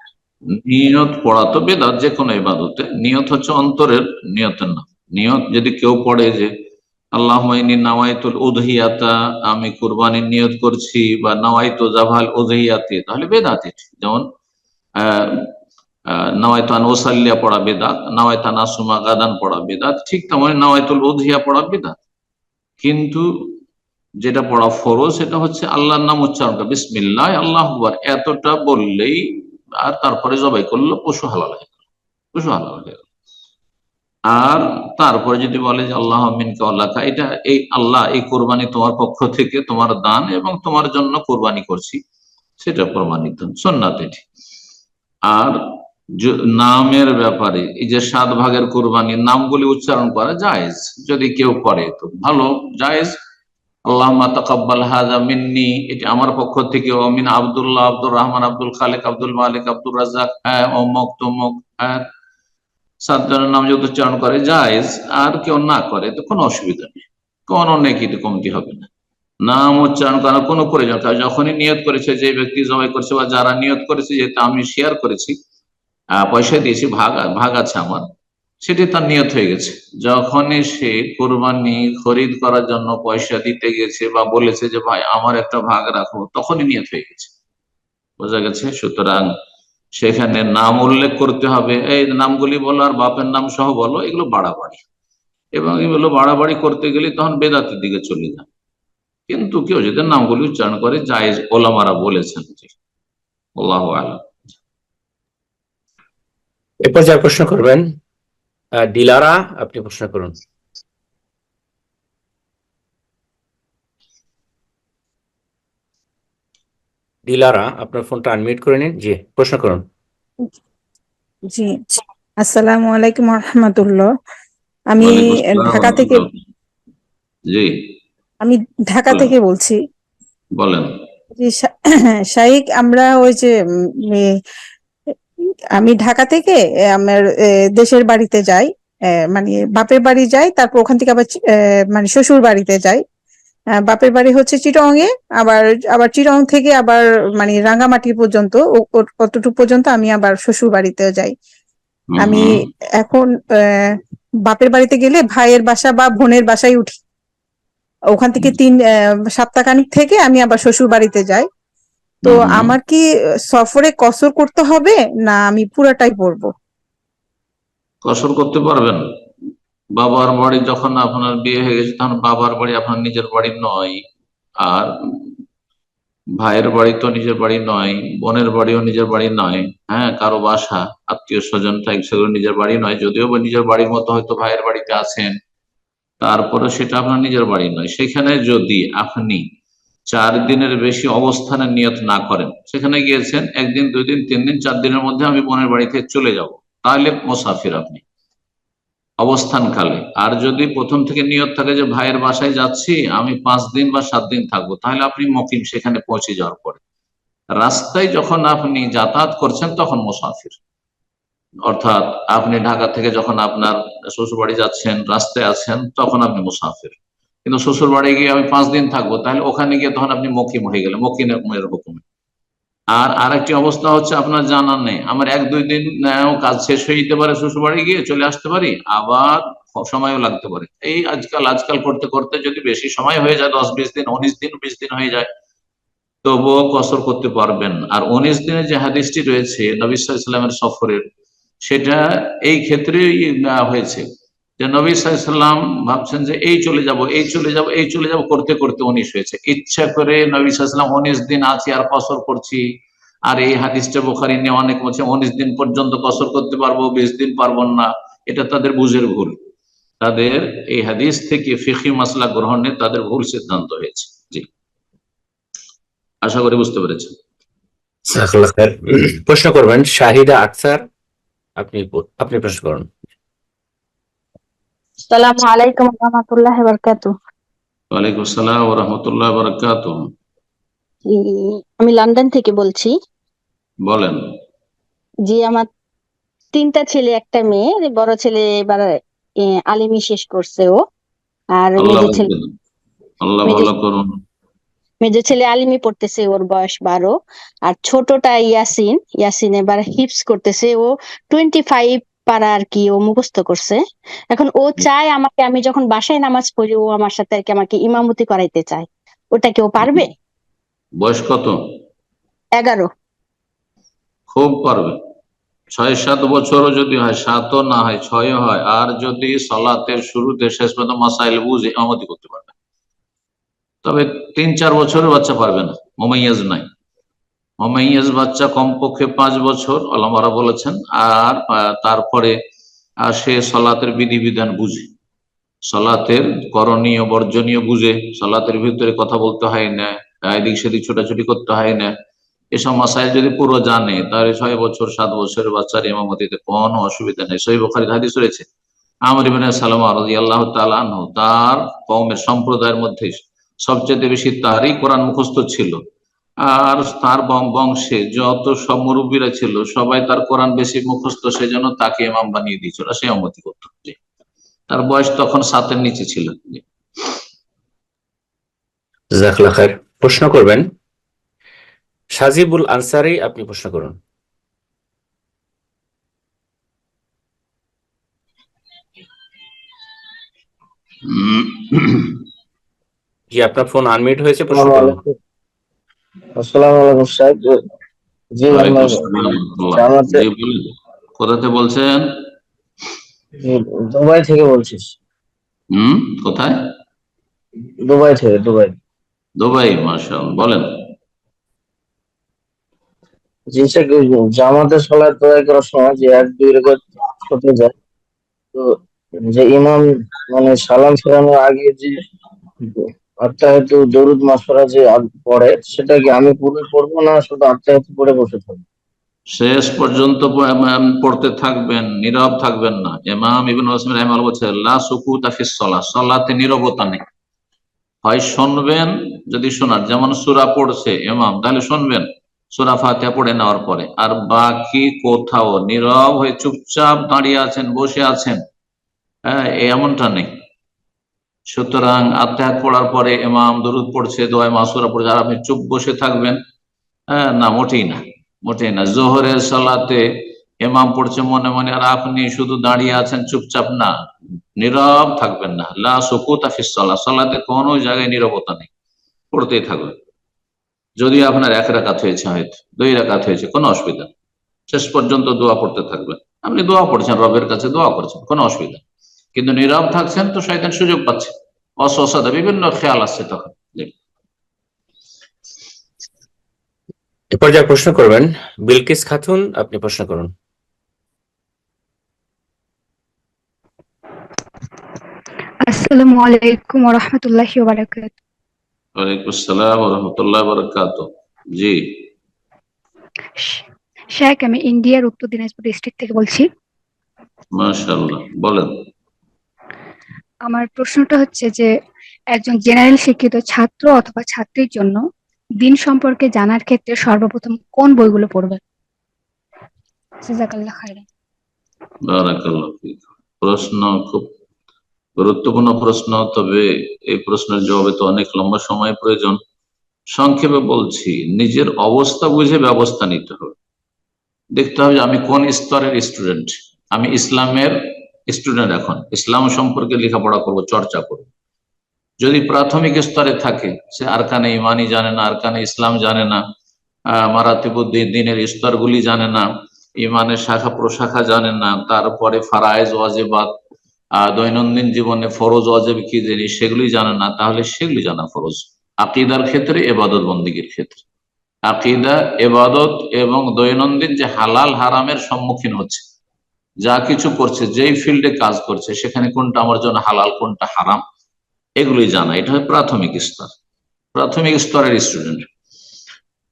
নিয়ত পড়া তো বেদাত যে কোনো ইবাদতে। নিয়ত হচ্ছে অন্তরের নিয়তের নাম। নিয়ত যদি কেউ পড়ে যে আল্লাহুম্মা ইন্নী নাওয়াইতুল উযহিয়াতা, আমি কুরবানির নিয়ত করছি, বা নাওয়াইতু যাবহাল উযহিয়াতি, তাহলে বেদাত এটি। যেমন নাওয়াইতু আন উসাল্লিয়া পড়া বেদাত, নাওয়াইতু আন আসুমা গাদান পড়া বেদাত, ঠিক তেমনি নাওয়াইতুল উযহিয়া পড়া বেদাত। কিন্তু যেটা পড়া ফরজ সেটা হচ্ছে আল্লাহর নাম উচ্চারণ করা, বিসমিল্লাহ আল্লাহু আকবার, এতটা বললেই আর তারপরে জবাই করলো পশু হালাল হয়ে গেল, পশু হালাল হয়ে গেল। আর তারপরে যদি বলে যে আল্লাহ মিনকা ওয়ালাকা, এটা এই আল্লাহ এই কোরবানি তোমার পক্ষ থেকে, তোমার দান এবং তোমার জন্য কোরবানি করছি, সেটা প্রমাণিত সুন্নাত এটি। আর নামের ব্যাপারে এই যে 7 ভাগের কোরবানি নামগুলি উচ্চারণ করা জায়েজ, যদি কেউ করে তো ভালো, জায়েজ। আল্লাহুম্মা তাকাব্বাল হাযা মিন্নি, এটি আমার পক্ষ থেকে, ও মিন আব্দুল্লাহ, আব্দুর রহমান, আব্দুল খালেক, আব্দুল মালিক, আব্দুর রাজ্জাক, অমুক তমুক, 7 জনের নাম যদি উচ্চারণ করে জায়েজ। আর কেউ না করে তো কোনো অসুবিধা নেই, কোনো নেকিতে কমতি হবে না। নাম উচ্চারণ করার কোনো প্রয়োজন, যখনই নিয়ত করেছে, যে ব্যক্তি জবাই করছে বা যারা নিয়ত করেছে, যেটা আমি শেয়ার করেছি, পয়সা দিয়েছি, ভাগ আছে আমার, সেটি তার নিয়ত হয়ে গেছে। যখনই সে কোরবানি খরিদ করার জন্য পয়সা দিতে গেছে বা বলেছে যে ভাই আমার একটা ভাগ রাখো, তখনই নিয়ত হয়ে গেছে, বোঝা গেছে। সুতরাং সেখানে নাম উল্লেখ করতে হবে, এই নামগুলি বলো আর বাপের নাম সহ বলো, এগুলো বাড়াবাড়ি, এবং এগুলো বাড়াবাড়ি করতে গেলে তখন বেদাতের দিকে চলে যায়। কিন্তু কেউ যদি নামগুলি উচ্চারণ করে জায়েজ, ওলামারা বলেছেন। আল্লাহু আ'লাম। এরপর যার প্রশ্ন করবেন ডিলারা, আপনি প্রশ্ন করুন। ডিলারা, আপনার ফোনটা আনমিউট করে নিন। জি, প্রশ্ন করুন। জি, আসসালামু আলাইকুম ওয়া রাহমাতুল্লাহ। আমি ঢাকা থেকে জি আমি ঢাকা থেকে বলছি। বলেন। জি শাইখ, আমরা ওই যে আমি ঢাকা থেকে আমার দেশের বাড়িতে যাই, মানে বাপের বাড়ি যাই, তারপর ওখান থেকে আবার মানে শ্বশুর বাড়িতে যাই। বাপের বাড়ি হচ্ছে চিটং এ, আবার চিটং থেকে আবার মানে রাঙ্গামাটি পর্যন্ত, কতটুকু পর্যন্ত আমি আবার শ্বশুর বাড়িতেও যাই। আমি এখন বাপের বাড়িতে গেলে ভাইয়ের বাসা বা বোনের বাসায় উঠি, ওখান থেকে 3 সপ্তাহখানিক থেকে আমি আবার শ্বশুর বাড়িতে যাই। তো আমার কি সফরে কসর করতে হবে না আমি পুরাটাই পড়বো? কসর করতে পারবেন। বাবার বাড়ি যখন আপনার বিয়ে হয়ে গেছে, তখন বাবার বাড়ি আপনার নিজের বাড়ি নয়। আর ভাইয়ের বাড়ি তো নিজের বাড়ি নয়, বোনের বাড়িও নিজের বাড়ি নয়, হ্যাঁ, কারো বাসা, আত্মীয় স্বজন সেগুলো নিজের বাড়ি নয়, যদিও বা নিজের বাড়ির মতো হয়তো ভাইয়ের বাড়িতে আছেন, তারপরে সেটা আপনার নিজের বাড়ি নয়। সেখানে যদি আপনি 4 দিনের বেশি অবস্থানের নিয়ত না করেন, সেখানে গিয়েছেন 1 দিন 2 দিন 3 দিন 4 দিনের মধ্যে আমি বোনের বাড়িতে চলে যাব, তাহলে মুসাফির আপনি অবস্থানকালে। আর যদি প্রথম থেকে নিয়ত থাকে যে ভাইয়ের বাসায় যাচ্ছি আমি 5 দিন বা 7 দিন থাকবো, তাহলে আপনি মুকিম সেখানে পৌঁছে যাওয়ার পরে। রাস্তায় যখন আপনি যাতায়াত করছেন তখন মুসাফির, অর্থাৎ আপনি ঢাকা থেকে যখন আপনার শ্বশুর বাড়ি যাচ্ছেন, রাস্তায় আছেন, তখন আপনি মুসাফির। কিন্তু শ্বশুর বাড়ি গিয়ে আমি 5 দিন থাকবো, তাহলে ওখানে গিয়ে তখন আপনি মুকিম হয়ে গেলেন, মুকিমের হুকুমে। আর আরেকটি অবস্থা হচ্ছে আপনার জানা নেই, আমার 1-2 দিন কাজ শেষ হয়ে যেতে পারে, শ্বশুর বাড়ি গিয়ে চলে আসতে পারি, আবার সময়ও লাগতে পারে। এই আজকাল করতে করতে যদি বেশি সময় হয়ে যায়, 10-20 দিন, 19 দিন, 20 দিন হয়ে যায়, তবুও কসর করতে পারবেন। আর 19 দিনের যে হাদিসটি রয়েছে নবী সাল্লাল্লাহু আলাইহি ওয়াসাল্লামের সফরের, সেটা এই ক্ষেত্রেই হয়েছে যে নবী সাল্লাল্লাহু আলাইহি ওয়াসাল্লাম ভাবছেন যে এই চলে যাব করতে করতে 19 হয়েছে। ইচ্ছা করে নবী সাল্লাল্লাহু আলাইহি ওয়াসাল্লাম 19 দিন আছি আর কসর করছি। আর এই হাদিসটা বুখারী নিয়ে অনেক বলছে 19 দিন পর্যন্ত কসর করতে পারবো, 20 দিন পারবো না। এটা তাদের বুঝের ভুল, তাদের এই হাদিস থেকে ফিকহি মাসলা গ্রহণে তাদের ভুল সিদ্ধান্ত হয়েছে। জি, আশা করি বুঝতে পেরেছেন। জাযাকাল্লাহ খায়ের। প্রশ্ন করবেন শাহিদা আক্তার, আপনি প্রশ্ন করুন। আসসালামু আলাইকুম ওয়া রাহমাতুল্লাহি ওয়া বারাকাতুহু। ওয়ালাইকুম আসসালাম ওয়া রাহমাতুল্লাহি ওয়া বারাকাতুহু। আমি লন্ডন থেকে বলছি। বলেন। জি, আমার 3টা ছেলে, একটা মেয়ে। বড় ছেলে এবার আলিমি শেষ করছে ও, আর আল্লাহ ভালো করুন। মেজো ছেলে আলিমি পড়তেছে, ওর বয়স 12। আর ছোটটা ইয়াসিন এবার হিফজ করতেছে, ও 25 পারা আর কি ও মুখস্থ করছে। এখন ও চায় আমাকে, আমি যখন বাসায় নামাজ পড়ি, ও আমার সাথে আর কি আমাকে ইমামতি করাইতে চায়। ওটা কি ও পারবে? বয়স কত? 11। খুব পারবে। 6-7 বছরও যদি হয়, 7ও না হয়, 6ও হয়, আর যদি সালাতের শুরুতে শেষ পর্যন্ত মাসাইল বুঝে ইমামতি করতে পারবে। তবে 3-4 বছরের বাচ্চা পারবে না, মুমাইয়াজ নাই। মুমাইয়াজ বাচ্চা কমপক্ষে 5 বছর ওলামারা বলেছেন। আর তারপরে সে সালাতের বিধিবিধান বুঝে, সালাতের করণীয় বর্জনীয় বুঝে, সালাতের ভিতরে কথা বলতে হয় না, এদিক সেদিক ছোটাছুটি করতে হয় না, এসব মাসাইল যদি পুরো জানে, তাহলে 6 বছর 7 বছরের বাচ্চার ইমামতিতে কোনো অসুবিধা নেই। সহিহ বুখারীর হাদিস রয়েছে, আমর ইবনে সালামা রাদিয়াল্লাহু তাআলা আনহু, তার কওমের সম্প্রদায়ের মধ্যে সবচেয়ে বেশি তারই কোরআন মুখস্থ ছিল। আর তার বংশে যত সব মুরব্বীরা ছিল সবাই তার কোরআন বেশি মুখস্থ, সেজন্য তাকে ইমাম বানিয়ে দিয়েছিল, সে ইমামতি করত। তার বয়স তখন 7-এর নিচে ছিল। জাযাকাল্লাহ খায়ের। প্রশ্ন করবেন সাজিবুল আনসারী, আপনি প্রশ্ন করুন। জি, আপনার ফোন আনমিউট হয়েছে, প্রশ্ন করুন। আসসালামু আলাইকুম সাহেব। জি, কোথা থেকে বলছেন? দুবাই থেকে বলছি। কোথায়? দুবাই থেকে। দুবাই, মাশাআল্লাহ, বলেন। জি, জামাতের সালাত আদায় করার সময় যে 1-2 রাকাত হতে যায়, তো যে ইমাম মানে সালাম ফেরানোর আগে যে আত্তাহিয়াতু দরুদ মাসফারা যে পড়ে, সেটা কি আমি পুরো পড়বো না শুধু আত্তাহিয়াতু পড়ে বসে থাকবো? শেষ পর্যন্ত পড়তে থাকবেন, নীরব থাকবেন না। ইমাম ইবনে ওয়াসিম রাহিমাহুল্লাহ বলেছেন, লা সুকুতা ফিস সালাহ, সালাতে নীরবতা নেই। হয় শুনবেন, যদি শোনার, যেমন সূরা পড়ছে ইমাম, তাহলে শুনবেন সূরা ফাতিহা পড়ে নেওয়ার পরে, আর বাকি কোথাও নীরব হয়ে চুপচাপ দাঁড়িয়ে আছেন, বসে আছেন, হ্যাঁ, এমনটা নেই। সুতরাং আত্তাহিয়াত পড়ার পরে ইমাম দরুদ পড়ছে, দোয়া মাসুরা পড়ছে, আর আপনি চুপ বসে থাকবেন, না, মোটেই না। যোহরের সালাতে ইমাম পড়ছে মনে মনে, আর আপনি শুধু দাঁড়িয়ে আছেন চুপচাপ, না, নীরব থাকবেন না। লা সুকুতা ফিস সালাহ, সালাতে কোনো জায়গায় নীরবতা নেই, পড়তেই থাকবেন। যদি আপনার 1 রাকাত হয়েছে, হয়তো 2 রাকাত হয়েছে, কোনো অসুবিধা নেই, শেষ পর্যন্ত দোয়া পড়তে থাকবেন। আপনি দোয়া পড়ছেন, রবের কাছে দোয়া করছেন, কোনো অসুবিধা নেই। কিন্তু নীরব থাকছেন তো শয়তান সুযোগ পাচ্ছে, অসওয়াসা বিভিন্ন খেয়াল আসছে তখন। এ পর্যায়ে প্রশ্ন করবেন বিলকিস খাতুন, আপনি প্রশ্ন করুন। আসসালামু আলাইকুম ওয়া রাহমাতুল্লাহি ওয়া বারাকাতুহু। ওয়ালাইকুম আসসালাম ওয়া রাহমাতুল্লাহি ওয়া বারাকাতুহু। জি শেখ, আমি ইন্ডিয়ার উত্তর দিনাজপুর ডিস্ট্রিক্ট থেকে বলছি। মাশাআল্লাহ, বলেন। আমার প্রশ্নটা হচ্ছে যে একজন জেনারেল শিক্ষিত ছাত্র অথবা ছাত্রীর জন্য দিন সম্পর্কে জানার ক্ষেত্রে সর্বপ্রথম কোন বইগুলো পড়বে? জাযাকাল্লাহ খাইরান। বারাকাল্লাহ ফিক। প্রশ্ন খুব গুরুত্বপূর্ণ প্রশ্ন, তবে এই প্রশ্নের জবাবে তো অনেক লম্বা সময় প্রয়োজন। সংক্ষেপে বলছি, নিজের অবস্থা বুঝে ব্যবস্থা নিতে হবে। দেখতে হবে আমি কোন স্তরের স্টুডেন্ট। আমি ইসলামের স্টুডেন্ট, এখন ইসলাম সম্পর্কে লেখাপড়া করব, চর্চা করব। যদি প্রাথমিক স্তরে থাকে, সে আরকানে ইমানি জানে না, আরকানে ইসলাম জানে না, মারাতিবুদ্দিন দিনের স্তরগুলি জানে না, ইমানের শাখা প্রশাখা জানে না, তারপরে ফারায়েজ ওয়াজিবাত, দৈনন্দিন জীবনে ফরজ ওয়াজিব কি জিনিস সেগুলি জানে না, তাহলে সেগুলি জানা ফরজ। আকিদার ক্ষেত্রে, এবাদত বন্দিগির ক্ষেত্রে, আকিদা, এবাদত এবং দৈনন্দিন যে হালাল হারামের সম্মুখীন হচ্ছে, যা কিছু করছে, যেই ফিল্ডে কাজ করছে, সেখানে কোনটা আমার জন্য হালাল, কোনটা হারাম, এগুলি জানা। এটা হয় প্রাথমিক স্তর, প্রাথমিক স্তরের স্টুডেন্ট।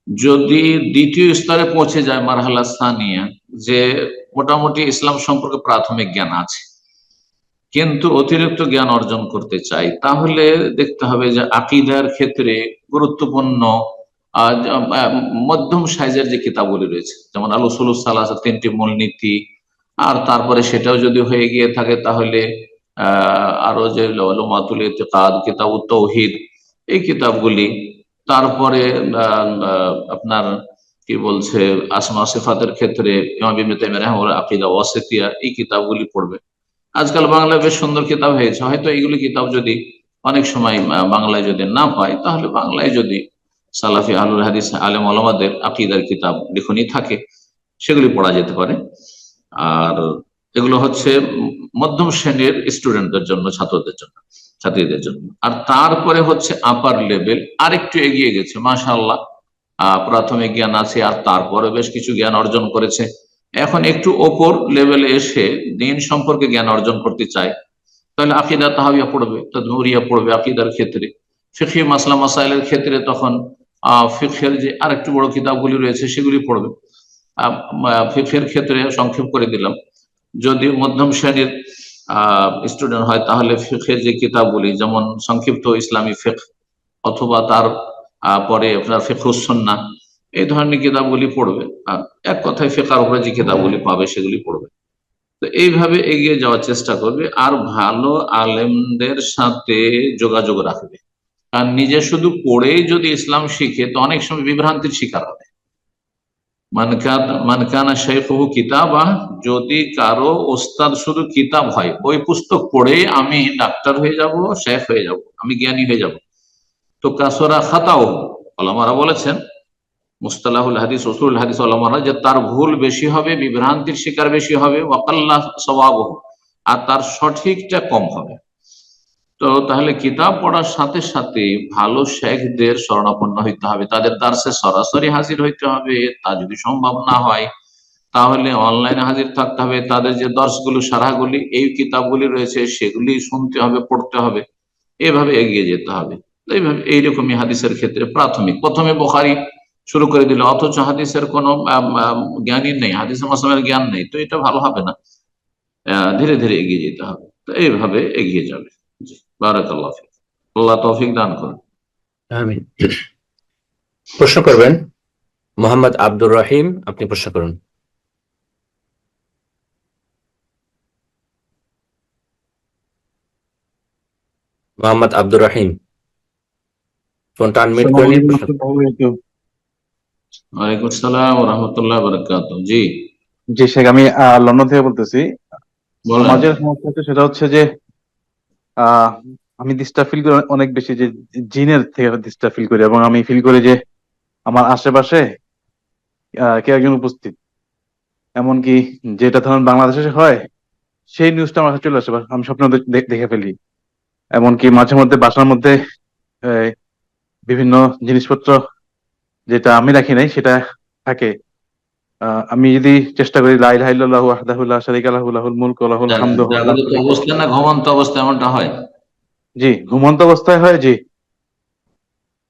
যদি দ্বিতীয় স্তরে পৌঁছে যায়, মারহালা সানিয়া, যে মোটামুটি ইসলাম সম্পর্কে প্রাথমিক জ্ঞান আছে কিন্তু অতিরিক্ত জ্ঞান অর্জন করতে চাই, তাহলে দেখতে হবে যে আকিদার ক্ষেত্রে গুরুত্বপূর্ণ মধ্যম সাইজের যে কিতাবগুলি রয়েছে, যেমন আল উসুলুস সালাসা, 3টি মূলনীতি, আর তারপরে সেটাও যদি হয়ে গিয়ে থাকে তাহলে আরো যে মাতুল ইতিকাদ, কিতাবুত তাওহীদ, এই কিতাবগুলি, তারপরে আপনার কি বলছে আসমা সিফাতের ক্ষেত্রে ইমাম ইবনে তাইমিয়া রাহিমাহুল্লাহ আকিদা ওয়াসিতিয়া, এই কিতাবগুলি পড়বে। আজকাল বাংলায় বেশ সুন্দর কিতাব হয়েছে, হয়তো এইগুলি কিতাব যদি অনেক সময় বাংলায় যদি না পাই, তাহলে বাংলায় যদি সালাফি আহলুল হাদিস আলেম ওলামাদের আকিদার কিতাব লিখনি থাকে, সেগুলি পড়া যেতে পারে। আর এগুলো হচ্ছে মধ্যম শ্রেণীর স্টুডেন্টদের জন্য, ছাত্রদের জন্য, ছাত্রীদের জন্য। আর তারপরে হচ্ছে আপার লেভেল, আরেকটু এগিয়ে গেছে মাশাআল্লাহ, প্রাথমিক জ্ঞান আছে আর তারপরে বেশ কিছু জ্ঞান অর্জন করেছে, এখন একটু ওপর লেভেলে এসে দিন সম্পর্কে জ্ঞান অর্জন করতে চায়, তাহলে আকিদা তাহাবিয়া পড়বে, তাদমুরিয়া পড়বে আকিদার ক্ষেত্রে। ফিকহি মাসলা মাসাইলের ক্ষেত্রে তখন ফিকহের যে আরেকটু বড় কিতাবগুলি রয়েছে সেগুলি পড়বে। ফিকহের ক্ষেত্রে সংক্ষেপ করে দিলাম, যদি মধ্যম শ্রেণীর স্টুডেন্ট হয় তাহলে ফিকহের যে কিতাবগুলি, যেমন সংক্ষিপ্ত ইসলামী ফিকহ, অথবা তার পরে আপনার ফিকহুস সুন্নাহ, এই ধরনের কিতাবগুলি পড়বে। আর এক কথায় ফিকহের উপরে যে কিতাবগুলি পাবে সেগুলি পড়বে। তো এইভাবে এগিয়ে যাওয়ার চেষ্টা করবে, আর ভালো আলেমদের সাথে যোগাযোগ রাখবে। আর নিজে শুধু পড়েই যদি ইসলাম শিখে, তো অনেক সময় বিভ্রান্তির শিকার হবে। মানকানা শেখহু কিতাবা, যদি কারো ওস্তাদ শুধু কিতাব হয়, ওই পুস্তক পড়েই আমি ডাক্তার হয়ে যাব, শেখ হয়ে যাব, আমি জ্ঞানী হয়ে যাব, তো কাসরা খাতাও, ওলামারা বলেছেন, মুস্তালাহুল হাদিস, উসুলুল হাদিস ওলামারা, যে তার ভুল বেশি হবে, বিভ্রান্তির শিকার বেশি হবে, ওয়াকাল্লা সওয়াবহু, আর তার সঠিকটা কম হবে। তো তাহলে কিতাব পড়ার সাথে সাথে ভালো শেখদের শরণাপন্ন হইতে হবে, তাদের দার্সে সরাসরি হাজির হইতে হবে। তা যদি সম্ভব না হয় তাহলে অনলাইনে হাজির থাকতে হবে, তাদের যে দর্শগুলো, সারাগুলি, এই কিতাবগুলি রয়েছে সেগুলি শুনতে হবে, পড়তে হবে, এভাবে এগিয়ে যেতে হবে। এইভাবে এইরকমই হাদিসের ক্ষেত্রে প্রাথমিক, প্রথমে বুখারী শুরু করে দিল, অথচ হাদিসের কোনো জ্ঞানই নেই, হাদিসের মাসলামের জ্ঞান নেই, তো এটা ভালো হবে না। ধীরে ধীরে এগিয়ে যেতে হবে, তো এইভাবে এগিয়ে যাবে। জি, বারাকাল্লাহ ফিক। আল্লাহ তৌফিক দান করুন। আমিন। প্রশ্ন করবেন মোহাম্মদ আব্দুর রহিম, আপনি প্রশ্ন করুন। মোহাম্মদ আব্দুর রহিম, ফোনটা আনমিউট করে নিন। ওয়ালাইকুম আসসালাম ওয়া রাহমাতুল্লাহি ওয়া বারাকাতুহু। জি জি শেখ, আমি লন্ডন থেকে বলতেছি। মাঝের সমস্যা হচ্ছে, সেটা হচ্ছে যে আমি ডিস্টার্ব ফিল করি অনেক বেশি, যে জিনের থেকে ডিস্টার্ব ফিল করি, এবং আমি ফিল করি যে আমার আশেপাশে কেউ একজন উপস্থিত, এমনকি যেটা ধরুন বাংলাদেশে হয় সেই নিউজটা আমার কাছে চলে আসে, আমি স্বপ্ন দেখে ফেলি। এমনকি মাঝে মধ্যে বাসার মধ্যে বিভিন্ন জিনিসপত্র যেটা আমি রাখি নাই সেটা থাকে। আমি যদি চেষ্টা করি লা ইলাহা ইল্লাল্লাহু ওয়াহদাহু লা শারীকা লাহু লাহুল মুলকু ওয়া লাহুল হামদু ওয়া হুয়া আলা জাগ্রত কুল্লি অবস্থায় না ঘুমন্ত অবস্থায় এমনটা হয়? জি, ঘুমন্ত অবস্থায় হয়, জি।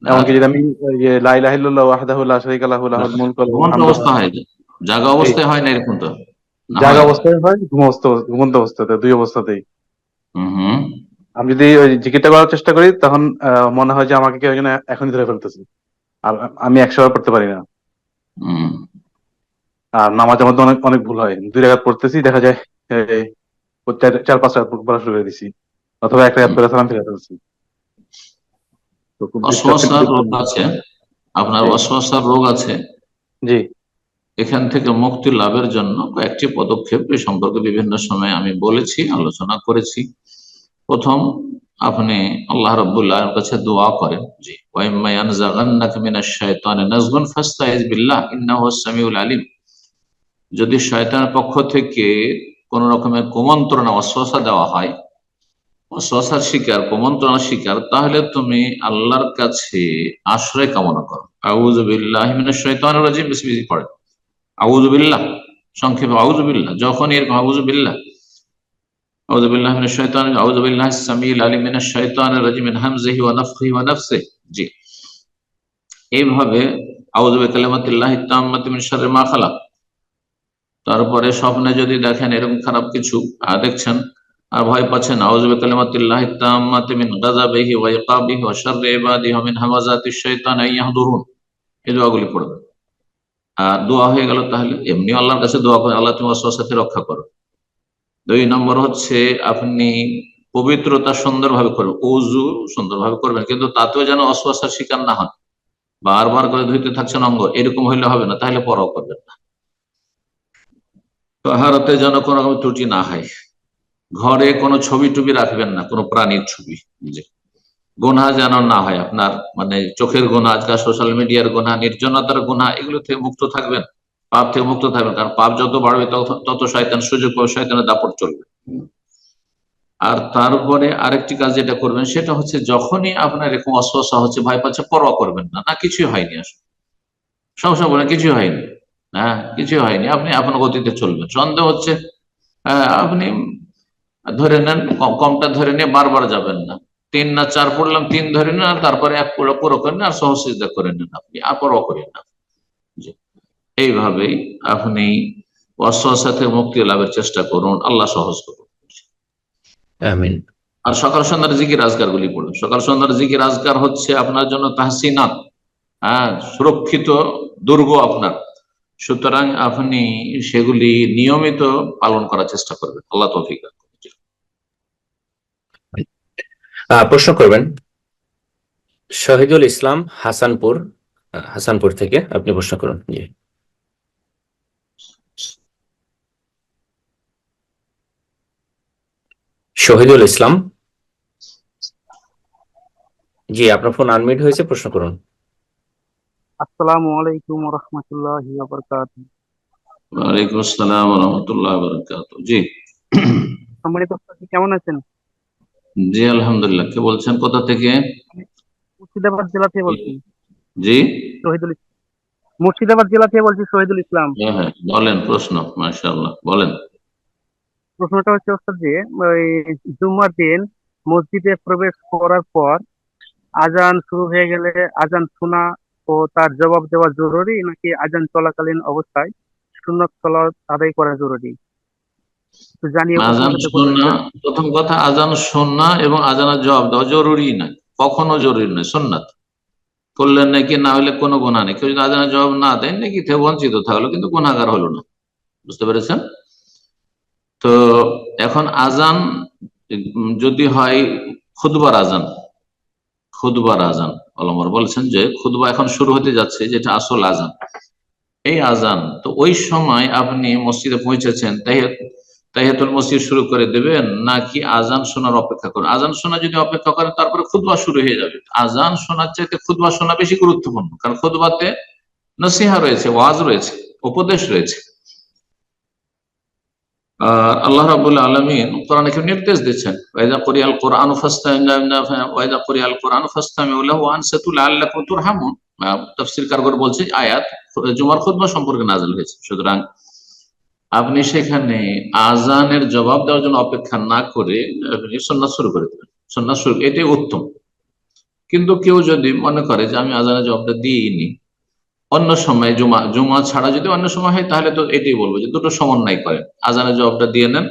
এমনকি আর যদি আমি ওই যে লা ইলাহা ইল্লাল্লাহু ওয়াহদাহু লা শারীকা লাহু লাহুল মুলকু ওয়া লাহুল ঘুমন্ত হামদু ওয়া অবস্থা হয়, জাগা জি, অবস্থায় হয় না এরকম তো? না জাগা হয়? অবস্থায় হয়, ঘুমন্ত অবস্থাতে, দুই অবস্থাতেই। হুম। আমি যদি ওই জিকিরটা করার চেষ্টা করি তখন মনে হয় যে আমাকে কেউ একজন এখনই ধরে ফেলতেছে, আর আমি 100 বার পড়তে পারি না। আর নামাজের মধ্যে অনেক অনেক ভুল হয়, 2 রাকাত পড়তেছি, দেখা যায় 4-5 রাকাত পড়া শুরু করে দিছি, অথবা 1 রাকাত পড়ে সালাম ফিরে ফেলছি। তো খুব ডিস্টার্ব ফিল অস্বস্থার রোগ করি। আছে আপনার, অস্বস্থার রোগ আছে। জি, এখান থেকে মুক্তি লাভের জন্য কয়েকটি পদক্ষেপ এ সম্পর্কে বিভিন্ন সময় আমি বলেছি, আলোচনা করেছি। প্রথম, আপনি আল্লাহ রাব্বুল আলামিনের কাছে দোয়া করেন, জি, ওয়া ইম্মা ইয়ানজাগান্নাকা মিনাশ শাইতানি নাজগুন ফাস্তাইজ বিল্লাহ ইন্নাহু সামিউল আলিম। যদি শয়তানের পক্ষ থেকে কোন রকমের কুমন্ত্রণা, ওয়াসওয়াসা দেওয়া হয়, ওয়াসওয়াসার শিকার, কুমন্ত্রণার শিকার, তাহলে তুমি আল্লাহর কাছে আশ্রয় কামনা করো। আউযু বিল্লাহি মিনাশ শাইতানির রাজিম, বেশি বেশি পড়ে আউযু বিল্লাহ, সংক্ষেপে আউযু বিল্লাহ। যখন এরকম আউযু বিল্লাহ, আউযু বিল্লাহি মিনাশ শাইতানির, আউযু বিল্লাহিস সামিউল আলিম মিনাশ শাইতানির রাজিম মিন হামজিহি ওয়া নাফখিহি ওয়া নাফসিহি, জি, এইভাবে আউযু বিকালিমাতিল্লাহি তাম্মাতি মিন শাররি মা খালাক। তারপরে স্বপ্নে যদি দেখেন এরকম খারাপ কিছু দেখছেন আর ভয় পাচ্ছেন, আউযু বিকালিমাতিল্লাহি তাম্মাতি মিন গাযাবিহি ওয়া ইকাবিহি ওয়া শাররি ইবাদিহি ওয়া মিন হামাযাতিশ শাইতানি ইয়াহদুরুন, এই দোয়াগুলি পড়বেন। আর দোয়া হয়ে গেল, তাহলে এমনি আল্লাহর কাছে দোয়া করেন, আল্লাহ তুমি ওয়াসওয়াসা থেকে রক্ষা করো। 2 নম্বর হচ্ছে আপনি পবিত্রতা সুন্দরভাবে করবেন, ওযু সুন্দরভাবে করবেন, কিন্তু তাতেও যেন ওয়াসওয়াসার শিকার না হন। বারবার করে ধুইতে থাকছেন অঙ্গ, এরকম হইলে হবে না, তাহলে পরও করবেন না। তাহারাতে যেন কোনো রকম ত্রুটি না হয়। ঘরে কোনো ছবি টবি রাখবেন না, কোনো প্রাণীর ছবি। জি, গুনাহ যেন না হয় আপনার, মানে চোখের গুনাহ, আজকাল সোশ্যাল মিডিয়ার গুনাহ, নির্জনতার গুনাহ, এগুলো থেকে মুক্ত থাকবেন, পাপ থেকে মুক্ত থাকবেন। কারণ পাপ যত বাড়বে তত শয়তান সুযোগ পাবে, শয়তানের দাপট চলবে। আর তারপরে আরেকটি কাজ যেটা করবেন সেটা হচ্ছে, যখনই আপনার এরকম অস্বস্থ হচ্ছে, ভয় পাচ্ছে, পরোয়া করবেন না, না কিছুই হয়নি, আসলে সমস্যা বলে কিছুই হয়নি, হ্যাঁ কিছুই হয়নি, আপনি আপনার গতিতে চলবেন। সন্দেহ হচ্ছে, আপনি ধরে নেন, কমটা ধরে নিয়ে বারবার যাবেন না, 3 না 4 পড়লাম, 3 ধরে নেন, আর তারপরে 1 পুরো করেন আর সহজসিদ্ধা করে নেন, আপনি আর পরোয়া করেন না। এইভাবেই আপনি ওয়াসওয়াসা থেকে মুক্তি লাভের চেষ্টা করুন, আল্লাহ সহজ করুন। আমিন। আর সকাল সন্ধ্যার জিকির আজকার গুলি পড়ুন। সকাল সন্ধ্যার জিকির আজকার হচ্ছে আপনার জন্য তাহসিনাত, সুরক্ষিত দুর্গ আপনার, সুতরাং আপনি সেগুলি নিয়মিত পালন করার চেষ্টা করবেন। আল্লাহ তৌফিক দান করুন। প্রশ্ন করবেন শহীদুল ইসলাম, হাসানপুর থেকে আপনি প্রশ্ন করুন। জি, শহীদুল ইসলাম, জি আপনার ফোন আনমিউট হয়েছে, প্রশ্ন করুন। আসসালামু আলাইকুম ওয়া রাহমাতুল্লাহি ওয়া বারাকাতুহু। ওয়া আলাইকুম আসসালাম ওয়া রাহমাতুল্লাহি ওয়া বারাকাতুহু। জি, সম্মানিত উপস্থিতি, কেমন আছেন? জি আলহামদুলিল্লাহ। কে বলছেন, কোথা থেকে? মুর্শিদাবাদ জেলা থেকে বলছি। জি, মুর্শিদাবাদ জেলা থেকে বলছি, শহীদুল ইসলাম। হ্যাঁ বলেন প্রশ্ন। মাশাআল্লাহ, বলেন। প্রশ্নটা হচ্ছে ওস্তাদ যে, ওই জুম্মার দিন মসজিদে প্রবেশ করার পর আজান শুরু হয়ে গেলে আজান শোনা ও তার জবাব দেওয়া জরুরি, নাকি আজান চলাকালীন অবস্থায় সুন্নত সালাত আদায় করা জরুরি? তো জানিয়ে আজান শোনা, প্রথম কথা আজান শোনা এবং আজানের জবাব দেওয়া জরুরি নয়, কখনো জরুরি নয়, সুন্নাত। করলেন নাকি না হলে কোনো গুনাহ নেই। কেউ যদি আজানের জবাব না দেন, নাকি থেকে বঞ্চিত থাকলো, কিন্তু গুনাহগার হলো না। বুঝতে পেরেছেন? তো এখন আজান যদি হয় খুতবার আজান, ওলামারা বলেছেন যে খুতবা এখন শুরু হতে যাচ্ছে, যেটা আসল আজান, এই আজান। তো ওই সময় আপনি মসজিদে পৌঁছেছেন, তাহিয়াতুল মসজিদ শুরু করে দেবেন, নাকি আজান শোনার অপেক্ষা করেন? আজান শোনা যদি অপেক্ষা করেন, তারপরে খুতবা শুরু হয়ে যাবে। আজান শোনার চাইতে খুতবা শোনা বেশি গুরুত্বপূর্ণ, কারণ খুতবাতে নসিহা রয়েছে, ওয়াজ রয়েছে, উপদেশ রয়েছে। আল্লাহ রাব্বুল আলামিন কোরআনে নির্দেশ দিচ্ছেন, ওয়াইদা কুরিয়াল কুরআনু ফাসতামিউ লাহু ওয়া আনসিতু লাআল্লাকুম তুরহামুন। তাফসীর কারগর বলছে আয়াত জুমার খুতবা সম্পর্কে নাযিল হয়েছে। সুতরাং আপনি সেখানে আজানের জবাব দেওয়ার জন্য অপেক্ষা না করে আপনি সুন্নাত শুরু করে দেবেন, সুন্নাত শুরু, এটাই উত্তম। কিন্তু কেউ যদি মনে করে যে আমি আজানের জবাবটা দিইনি, অন্য সময় জুমা ছাড়া যদি অন্য সময় হয়, তাহলে তো এটাই বলবো যে দুটো সমন্বয় করেন, আজানের জবাবটা দিয়ে নেন।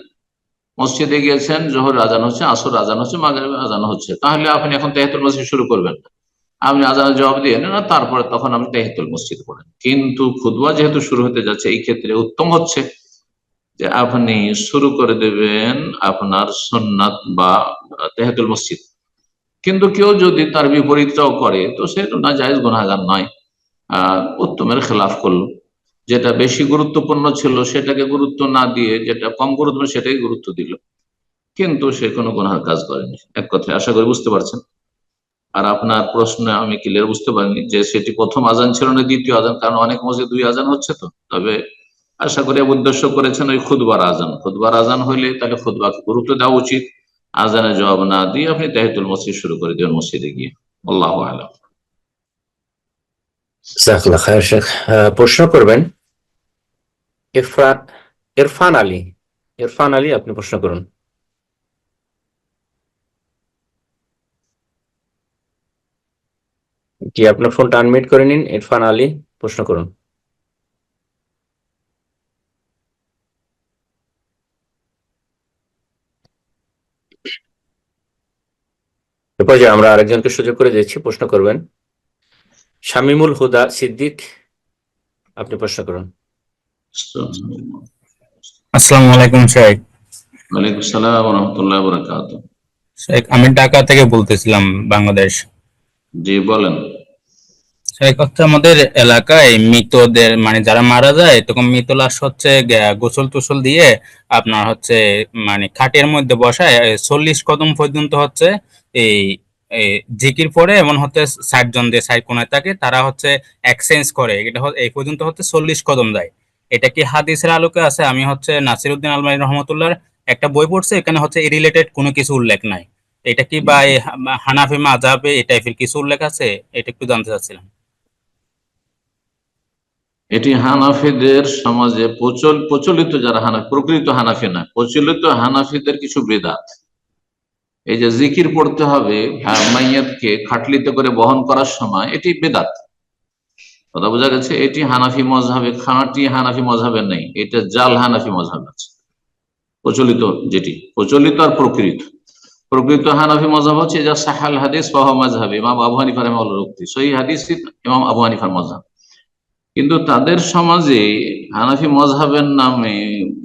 মসজিদে গিয়েছেন, জোহর আজান হচ্ছে, আসর আজান হচ্ছে, মাগরিব আজান হচ্ছে, তাহলে আপনি এখন তাহিয়াতুল মসজিদ শুরু করবেন না, আপনি আজানের জবাব দিয়ে নেন, তারপরে তখন আপনি তাহিয়াতুল মসজিদ পড়েন। কিন্তু খুতবা যেহেতু শুরু হতে যাচ্ছে, এই ক্ষেত্রে উত্তম হচ্ছে যে আপনি শুরু করে দেবেন আপনার সুন্নাত বা তাহিয়াতুল মসজিদ। কিন্তু কেউ যদি তার বিপরীতটাও করে, তো সে নাজায়েজ গুনাহগার নয়, উত্তমের খেলাফ করলো। যেটা বেশি গুরুত্বপূর্ণ ছিল সেটাকে গুরুত্ব না দিয়ে যেটা কম গুরুত্বপূর্ণ সেটাই গুরুত্ব দিল, কিন্তু সে কোনো গুনাহের কাজ করেনি। এক কথায় আশা করি বুঝতে পারছেন। আর আপনার প্রশ্ন আমি ক্লিয়ার বুঝতে পারিনি যে সেটি প্রথম আজান ছিল না দ্বিতীয় আজান, কারণ অনেক মসজিদ দুই আজান হচ্ছে। তো তবে আশা করি উদ্দেশ্য করেছেন ওই খুতবার আজান। খুতবার আজান হইলে তাহলে খুতবাকে গুরুত্ব দেওয়া উচিত, আজানের জবাব না দিয়ে আপনি তাহিয়াতুল মসজিদ শুরু করে দেবেন মসজিদে গিয়ে। আল্লাহু আ'লাম। জাযাকাল্লাহ খায়ের শেখ। প্রশ্ন করবেন ইরফান আলী। ইরফান আলী, আপনি প্রশ্ন করুন। জি, আপনার ফোনটা আনমিউট করে নিন। ইরফান আলী, প্রশ্ন করুন। এরপর যে আমরা আরেকজনকে সুযোগ করে দিচ্ছি, প্রশ্ন করবেন শামিমুল হুদা সিদ্দিক, আপনি প্রশ্ন করুন। আসসালামু আলাইকুম শেখ। ওয়ালাইকুম আসসালাম ওয়া রাহমাতুল্লাহি ওয়া বারাকাতুহু। শেখ, আমি ঢাকা থেকে বলতেছিলাম, বাংলাদেশ। জি বলেন। শেখ, হচ্ছে আমাদের এলাকায় মৃতদের মানে যারা মারা যায় তখন মৃত লাশ হচ্ছে গোসল টোসল দিয়ে আপনার হচ্ছে মানে খাটের মধ্যে বসায় 40 কদম পর্যন্ত হচ্ছে এই জিকির পরে, এমন হচ্ছে 60 জন দিয়ে সাইড কোনায় থাকে, তারা হচ্ছে এক্সচেঞ্জ করে, এটা এই পর্যন্ত হচ্ছে 40 কদম দেয়। এটা কি হাদিসের আলোকে আছে? আমি হচ্ছে নাসিরউদ্দিন আলমারি রহমতুল্লাহর একটা বই পড়ছি, এখানে হচ্ছে এই রিলেটেড কোনো কিছু উল্লেখ নাই। এটা কি বা হানাফি মাযহাবে এই টাইপের কিছু উল্লেখ আছে? এটা একটু জানতে চাচ্ছিলাম। এটি হানাফিদের সমাজে প্রচলিত যারা হানাফি, প্রকৃত হানাফি না, প্রচলিত হানাফিদের কিছু বেদাত। এই যে জিকির পড়তে হবে মাইয়াতকে খাটলিতে করে বহন করার সময়, এটি বেদাত। কথা বোঝা গেছে? এটি হানাফি মযহাবে, খাঁটি হানাফি মযহাবে নেই, এটা জাল হানাফি মযহাব আছে। প্রচলিত যেটি প্রচলিত আর প্রকৃত হানাফি মযহাব হচ্ছে যা সাহাল হাদিস ফাহুয়া মাযহাব, ইমাম আবু হানিফা রাহিমাহুল্লাহর উক্তি, সহিহ হাদিস ইমাম আবু হানিফার মযহাব। কিন্তু তাদের সমাজে হানাফি মযহাবের নামে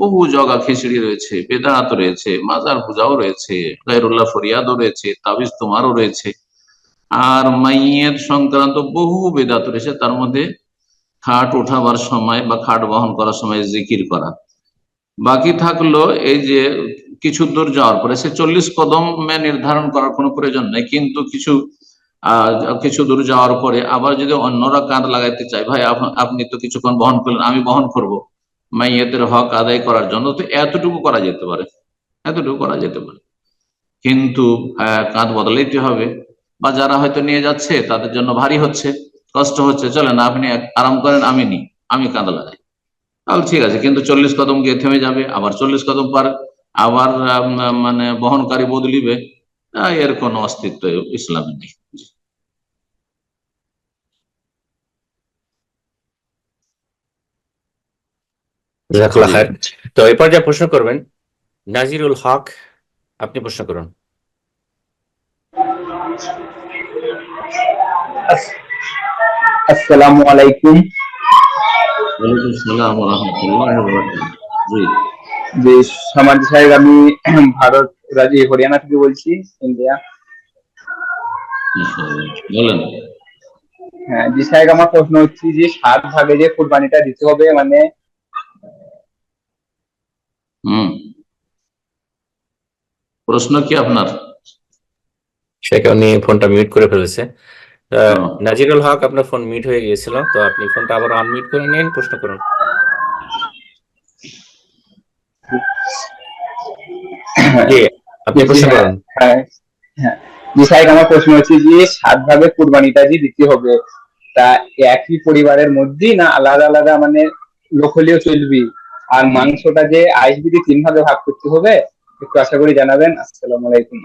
বহু জগা খিচড়ি রয়েছে, বেদাত রয়েছে, মাজার পূজাও রয়েছে, গায়রুল্লাহ ফরিয়াদও রয়েছে, তাবিজ তোমারও রয়েছে, আর মাইয়াত সংক্রান্ত বহু বেদাত রয়েছে। তার মধ্যে খাট উঠাবার সময় বা খাট বহন করার সময় জিকির করা। বাকি থাকলো এই যে কিছু দূর যাওয়ার পরে সে 40 কদম নির্ধারণ করার কোনো প্রয়োজন নেই, কিন্তু কিছু দূর যাওয়ার পরে আবার যদি অন্যরা কাঁধ লাগাইতে চায়, ভাই আপনি তো কিছুক্ষণ বহন করলেন, আমি বহন করব মাইয়াতের হক আদায় করার জন্য, তো এতটুকু করা যেতে পারে, এতটুকু করা যেতে পারে। কিন্তু কাঁধ বদলাইতে হবে, বা যারা হয়তো নিয়ে যাচ্ছে তাদের জন্য ভারী হচ্ছে, কষ্ট হচ্ছে, চলেন আপনি আরাম করেন, আমি কাঁধ লাগাই, তাহলে ঠিক আছে। কিন্তু 40 কদম গিয়ে থেমে যাবে, আবার 40 কদম পর আবার মানে বহনকারী বদলিবে, এর কোনো অস্তিত্ব ইসলামে নেই। জাযাকাল্লাহ খায়ের। তো এই পর্যায়ে প্রশ্ন করবেন নাজিরুল হক, আপনি প্রশ্ন করুন। আসসালামু আলাইকুম। ওয়ালাইকুম আসসালাম ওয়া রাহমাতুল্লাহি ওয়া বারাকাতুহু। জি সমাজ সাহেব, আমি ভারত রাজ্য হরিয়ানা থেকে বলছি, ইন্ডিয়া। বলেন। হ্যাঁ জি সাহেব, আমার প্রশ্ন হচ্ছে যে 7 ভাগে যে কুরবানিটা দিতে হবে, মানে প্রশ্ন কি আপনার? সেটা উনি ফোনটা মিউট করে ফেলেছে। নাজিরুল হক, আপনার ফোন মিউট হয়ে গিয়েছিল, তো আপনি ফোনটা আবার আনমিউট করে নিন, প্রশ্ন করুন। জি, আপনি প্রশ্ন করুন। হ্যাঁ জি সাহেব, আমার প্রশ্ন হচ্ছে যে 7 ভাগে কুরবানিটা যে দিতে হবে, তা একই পরিবারের মধ্যেই না আলাদা আলাদা মানে লোক হলেও চলবি? আর মাংসটা যে আসবি 3 ভাগে ভাগ করতে হবে, একটু আশা করি জানাবেন। আসসালামু আলাইকুম।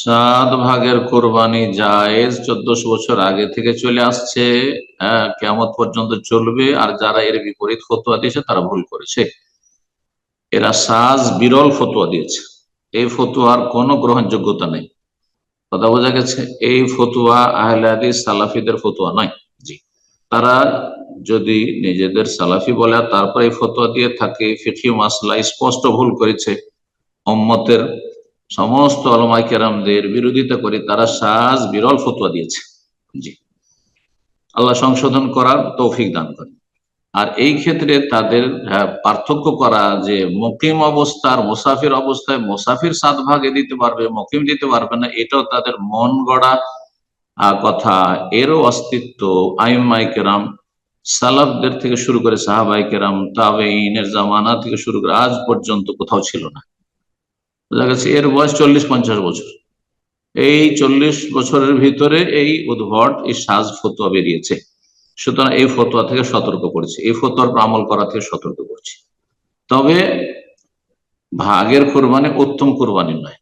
7 ভাগের কোরবানি জায়েজ 1400 বছর আগে থেকে চলে আসছে, কিয়ামত পর্যন্ত চলবে। আর যারা এর বিপরীত ফতোয়া দিয়েছে তারা ভুল করেছে। এরা সাজ বিরল ফতোয়া দিয়েছে, এই ফতোয়ার কোনো গ্রহণযোগ্যতা নেই। কথা বোঝা গেছে? এই ফতোয়া আহলে হাদিস সালাফিদের ফতোয়া নয়। জি, তারা যদি নিজেদের সালাফি বলে আর তারপরে এই ফতোয়া দিয়ে থাকে, ফিকহি মাসলা স্পষ্ট ভুল করেছে, উম্মতের সমস্ত উলামায়ে কেরামদের বিরোধিতা করে তারা সাজ বিরল ফতোয়া দিয়েছে। জি, আল্লাহ সংশোধন করার তৌফিক দান করে। আর এই ক্ষেত্রে তাদের পার্থক্য করা যে মুকিম অবস্থার মুসাফির অবস্থায় মুসাফির 7 ভাগে দিতে পারবে, মুকিম দিতে পারবে না, এটাও তাদের মন গড়া কথা। এরও অস্তিত্ব আইম্মায়ে কেরাম সালাফদের থেকে শুরু করে সাহাবায়ে কেরাম তাবেঈনের জামানা থেকে শুরু করে আজ পর্যন্ত কোথাও ছিল না। বোঝা গেছে? এর বয়স 40-50 বছর। এই 40 বছরের ভিতরে এই উদ্ভট এই সাজ ফতোয়া বেরিয়েছে। সুতরাং এই ফতোয়া থেকে সতর্ক করছে, এই ফতোয়ার উপর আমল করা থেকে সতর্ক করছে। তবে ভাগের কোরবানি উত্তম কোরবানি নয়।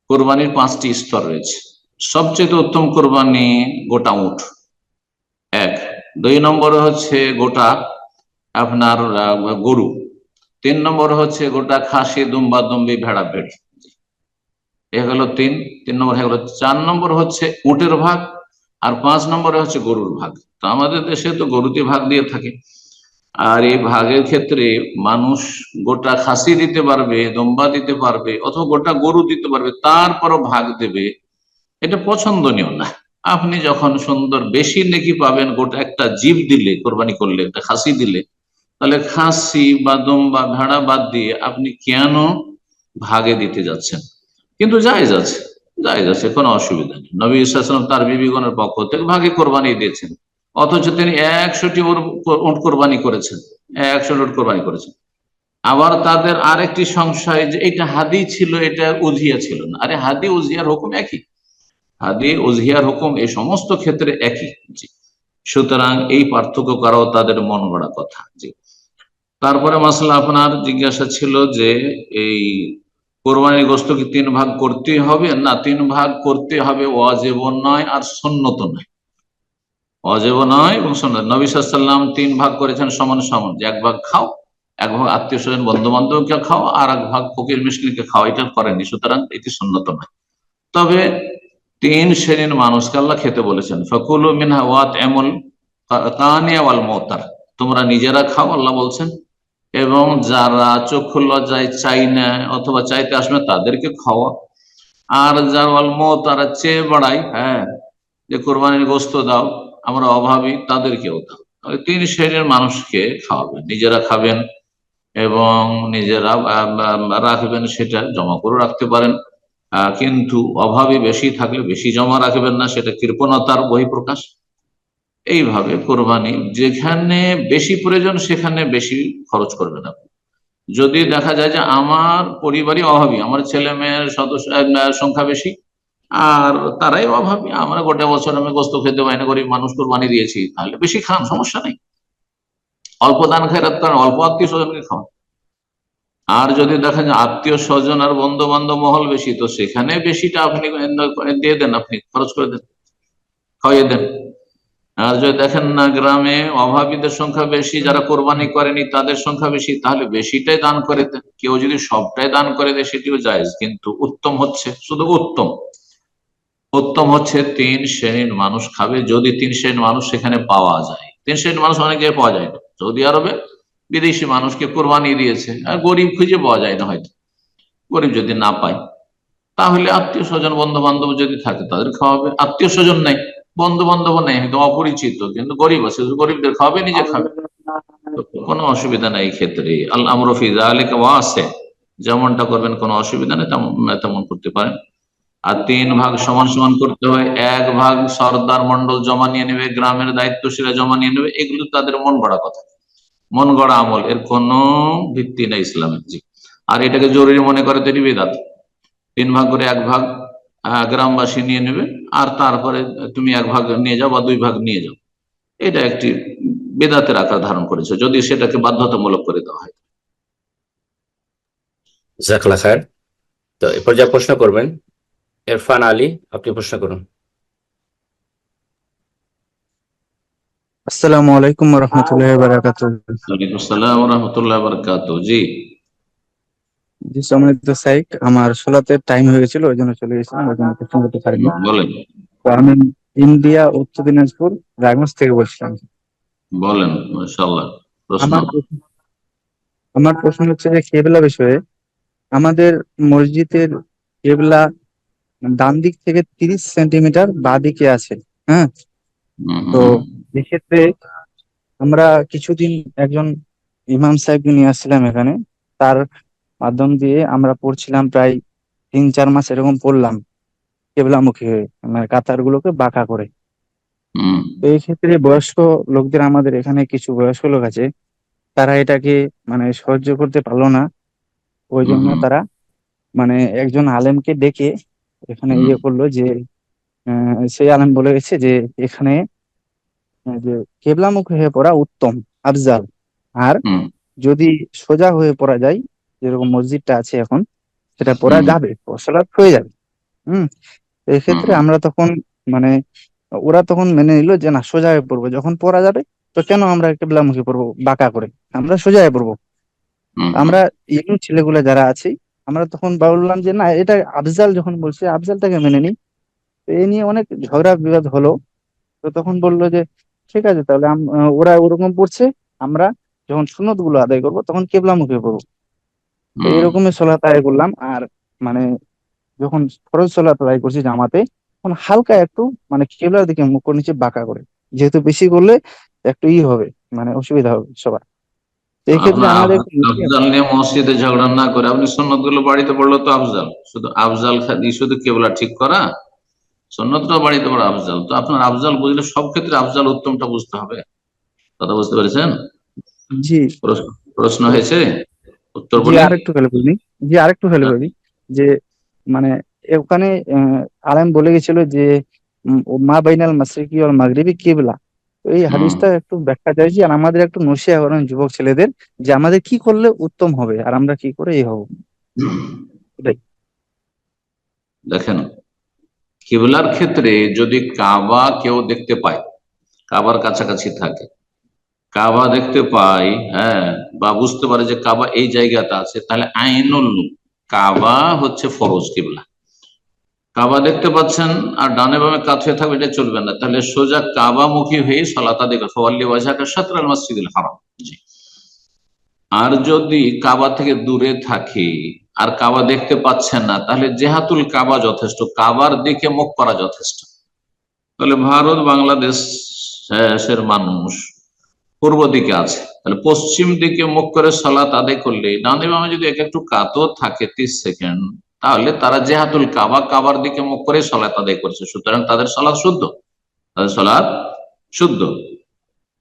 কোরবানির 5টি স্তর রয়েছে। সবচেয়ে উত্তম কোরবানি গোটা উট, 1। 2 নম্বরে হচ্ছে গোটা আপনার গরু। 3 নম্বরে হচ্ছে গোটা খাসি, দুম্বা, দুম্বি, ভেড়া, ভেড়ি। এ হলো 3 নম্বর হয়ে গেল। 4 নম্বর হচ্ছে উটের ভাগ, আর 5 নম্বরে হচ্ছে গরুর ভাগ। তো আমাদের দেশে তো গরুতে ভাগ দিয়ে থাকে। আর এই ভাগের ক্ষেত্রে মানুষ গোটা খাসি দিতে পারবে, দুম্বা দিতে পারবে, অথবা গোটা গরু দিতে পারবে, তারপরও ভাগ দেবে, এটা পছন্দনীয় না। আপনি যখন সুন্দর বেশি নেকি পাবেন গোটা একটা জীব দিলে, কোরবানি করলে, একটা খাসি দিলে, তাহলে খাসি বা দুম্বা, ভেড়া বাদ দিয়ে আপনি কেন ভাগে দিতে যাচ্ছেন? কিন্তু জায়েজ আছে, জায়েজ আছে, কোনো অসুবিধা নেই। নবী সাল্লাল্লাহু আলাইহি ওয়াসাল্লাম তার বিবিগণের পক্ষ থেকে ভাগে কোরবানি দিয়েছেন, অথচ তিনি 100টি উট কোরবানি করেছেন, 100 উট কোরবানি করেছেন। আবার তাদের আরেকটি সংশয় যে এটা হাদি ছিল, এটা উজিয়া ছিল না। আরে হাদি উজিয়ার হুকুম একই, হাদি উজিয়ার হুকুম এই সমস্ত ক্ষেত্রে একই। জি, সুতরাং এই পার্থক্য করাও তাদের মন গড়া কথা। জি, তারপরে মাসলা আপনার জিজ্ঞাসা ছিল যে এই কোরবানির গোশত কি 3 ভাগ করতে হবে? না, 3 ভাগ করতে হবে, ওয়াজিব নয় আর সুন্নত নয়। ওয়াজিব নয় এবং সুন্নত। নবী সাল্লাল্লাহু আলাইহি ওয়াসাল্লাম 3 ভাগ করেছেন সমান সমান, যে 1 ভাগ খাও, 1 ভাগ আত্মীয় স্বজন বন্ধু বান্ধবকে খাও, আর 1 ভাগ ফকির মিসকিনকে খাও, এটা করেননি। সুতরাং এটি সুন্নত নয়। তবে 3 শ্রেণীর মানুষকে আল্লাহ খেতে বলেছেন, ফাকুলু মিনহা ওয়াত'ইমুল কানিয়া ওয়াল মুতার, তোমরা নিজেরা খাও আল্লাহ বলছেন, এবং যারা চক্ষু লজ্জায় চাই না অথবা চাইতে আসবে তাদেরকে খাওয়া, আর যারা তারা চেয়ে বেড়ায়, যে কোরবানির গোশত দাও, আমরা অভাবী, তাদেরকেও দাও। 3 শ্রেণীর মানুষকে খাওয়াবেন, নিজেরা খাবেন এবং নিজেরা রাখবেন, সেটা জমা করে রাখতে পারেন। কিন্তু অভাবী বেশি থাকলে বেশি জমা রাখবেন না, সেটা কৃপণতার বহিঃপ্রকাশ। এইভাবে কোরবানি যেখানে বেশি প্রয়োজন সেখানে বেশি খরচ করবেন আপনি। যদি দেখা যায় যে আমার পরিবারই অভাবী, আমার ছেলে মেয়ের সদস্য সংখ্যা বেশি আর তারাই অভাবী, আমরা গোটা বছর আমি গোশত খেতে পাই না, গরিব মানুষ কোরবানি দিয়েছি, তাহলে বেশি খান, সমস্যা নেই। অল্প দান খেরাত করেন, অল্প আত্মীয় স্বজনকে খাওয়ান। আর যদি দেখেন যে আত্মীয় স্বজন আর বন্ধু বান্ধব মহল বেশি, তো সেখানে বেশিটা আপনি দিয়ে দেন, আপনি খরচ করে দেন, খাওয়াইয়ে দেন। আর যদি দেখেন না গ্রামে অভাবীদের সংখ্যা বেশি, যারা কোরবানি করেনি তাদের সংখ্যা বেশি, তাহলে বেশিটাই দান করে দেন। কেউ যদি সবটাই দান করে দেয় সেটিও জায়েজ, কিন্তু উত্তম হচ্ছে, শুধু উত্তম হচ্ছে 3 শ্রেণীর মানুষ খাবে, যদি 3 শ্রেণীর মানুষ সেখানে পাওয়া যায়। 3 শ্রেণীর মানুষ অনেক জায়গায় পাওয়া যায় না। সৌদি আরবে বিদেশি মানুষকে কোরবানি দিয়েছে, আর গরিব খুঁজে পাওয়া যায় না, হয়তো গরিব যদি না পায় তাহলে আত্মীয় স্বজন বন্ধু বান্ধব যদি থাকে তাদের খাওয়াবে। আত্মীয় স্বজন নেই, বন্ধু বান্ধব নেই, হয়তো অপরিচিত, কিন্তু গরিব আছে, গরিবদের খাওয়াবে, নিজে খাবে, কোনো অসুবিধা নেই এই ক্ষেত্রে। আল আমরু ফি যালিকা ওয়াসি, যেমনটা করবেন কোনো অসুবিধা নেই, তেমন করতে পারেন। আর 3 ভাগ সমান সমান করতে হয়। 1 ভাগ সর্দার মন্ডল জমা নিয়ে নেবে, গ্রামের দায়িত্বশীলা জমা নিয়ে নেবে, এগুলো তাদের মন গড়া কথা, মন গড়া আমল, এর কোনো ভিত্তি নেই ইসলামের। জি, আর এটাকে জরুরি মনে করে তৈরি বিদআত। 3 ভাগ করে 1 ভাগ গ্রামবাসী নিয়ে নেবে, আর তারপরে তুমি 1 ভাগ নিয়ে যাও বা 2 ভাগ নিয়ে যাও। এটা একটি বেদাতের আকার ধারণ করেছে যদি সেটাকে বাধ্যতামূলক করে দেওয়া হয়। জাজাকাল্লাহ খায়ের। তো এরপর যা প্রশ্ন করবেন ইরফান আলী, আপনি প্রশ্ন করুন। আসসালামু আলাইকুম ওয়া রাহমাতুল্লাহি ওয়া বারাকাতুহু। ওয়ালাইকুম আসসালাম ওয়া রাহমাতুল্লাহি ওয়া বারাকাতুহু। জি জি, সম্মানিত সাইক, আমার সালাতের টাইম হয়ে গেছিল, ওই জন্য চলে গেছিলাম, ওই জন্য প্রশ্ন করতে পারিনি। বলেন। তো আমি ইন্ডিয়া, উত্তর দিনাজপুর, রায়গঞ্জ থেকে বলছিলাম। বলেন, মাশাআল্লাহ। প্রশ্ন আমার প্রশ্ন হচ্ছে যে কেবলা বিষয়ে। আমাদের মসজিদের কেবলা ডান দিক থেকে 30 সেন্টিমিটার বাঁ দিকে আছে। হ্যাঁ, তো এক্ষেত্রে আমরা কিছুদিন একজন ইমাম সাহেবকে নিয়ে আসছিলাম এখানে, তার মাধ্যম দিয়ে আমরা পড়ছিলাম, প্রায় 3-4 মাস এরকম পড়লাম কেবলামুখী হয়ে, মানে কাতার গুলোকে বাঁকা করে। তো এই ক্ষেত্রে বয়স্ক লোকদের, আমাদের এখানে কিছু বয়স্ক লোক আছে, তারা এটাকে মানে সহ্য করতে পারলো না। ওই জন্য তারা মানে একজন আলেমকে ডেকে এখানে ইয়ে করলো যে সেই আলেম বলে গেছে যে এখানে যে কেবলামুখী হয়ে পড়া উত্তম, আফজাল। আর যদি সোজা হয়ে পড়া যায়, যেরকম মসজিদটা আছে এখন, সেটা পড়া যাবে, সালাত হয়ে যাবে। এক্ষেত্রে আমরা তখন মানে ওরা তখন মেনে নিল যে না, সোজা হয়ে পড়বো, যখন পড়া যাবে তো কেন আমরা কেবলামুখী পড়বো বাঁকা করে, আমরা সোজা হয়ে পড়বো। আমরা ইয়ং ছেলেগুলো যারা আছে, আমরা তখন বললাম যে না, এটা আফজাল যখন বলছে আফজালটাকে মেনে নিই। তো এই নিয়ে অনেক ঝগড়া বিবাদ হলো। তো তখন বললো যে ঠিক আছে, তাহলে ওরা ওরকম পড়ছে, আমরা যখন সুন্নত গুলো আদায় করবো তখন কেবলামুখী পড়বো। তো এরকমই সালাত আদায় করলাম। আর মানে যখন ফরজ সালাত আদায় করছি জামাতে, তখন হালকা একটু মানে কেবলার দিকে মুখ করে নিচে বাঁকা করে, যেহেতু বেশি করলে একটু হবে, মানে অসুবিধা হবে সবার। এই ক্ষেত্রে আমাদের আফজাল নিয়ে মসজিদে ঝগড়া না করে আপনি সুন্নত গুলো বাড়িতে পড়লো তো আফজাল। শুধু আফজাল শুধু কেবলা ঠিক করা, সুন্নতটা বাড়িতে পড়া আফজাল। তো আপনার আফজাল বুঝলে সব ক্ষেত্রে আফজাল উত্তমটা বুঝতে হবে। কথা বুঝতে পেরেছেন? জি, প্রশ্ন হয়েছে, উত্তর জি বলি। আরেকটু হেল্প করি যে মানে ওখানে আলেম বলে গেছিল যে মা বাইনাল মাশরিকি ওয়াল মাগরিবি কিবলা। তো এই হাদিসটা একটু ব্যাখ্যা চাইছি, আর আমাদের একটু নসিহত করেন যুবক ছেলেদের, যে আমাদের কি করলে উত্তম হবে আর আমরা কি করে এই হবো। দেখেন, কিবলার ক্ষেত্রে যদি কাবা কেউ দেখতে পায়, কাবার কাছাকাছি থাকে, কাবা দেখতে পাই, হ্যাঁ, বা বুঝতে পারে যে কাবা এই জায়গাতে আছে, তাহলে আইনুল কাবা হচ্ছে ফরজ কিবলা। কাবা দেখতে পাচ্ছেন আর ডানে বামে কাত হয়ে থাকবে, এটা চলবে না। তাহলে সোজা কাবা মুখী হয়ে সালাত আদায় করতে ফাওয়াল্লি ওয়াজহাকা শাতরাল মাসজিদুল হারাম। জি। আর যদি কাবা থেকে দূরে থাকে আর কাবা দেখতে পাচ্ছেন না, তাহলে জেহাতুল কাবা যথেষ্ট, কাবার দিকে মুখ করা যথেষ্ট। তাহলে ভারত বাংলাদেশের মানুষ পূর্ব দিকে আছে, তাহলে পশ্চিম দিকে মুখ করে সালাত আদায় করলে, ডানে বামে যদি একটু কাতও থাকে 30 সেকেন্ড, তাহলে তারা জেহাতুল কাবা, কাবার দিকে মুখ করে সালাত আদায় করছে, সুতরাং তাদের সালাত শুদ্ধ, তাদের সালাত শুদ্ধ।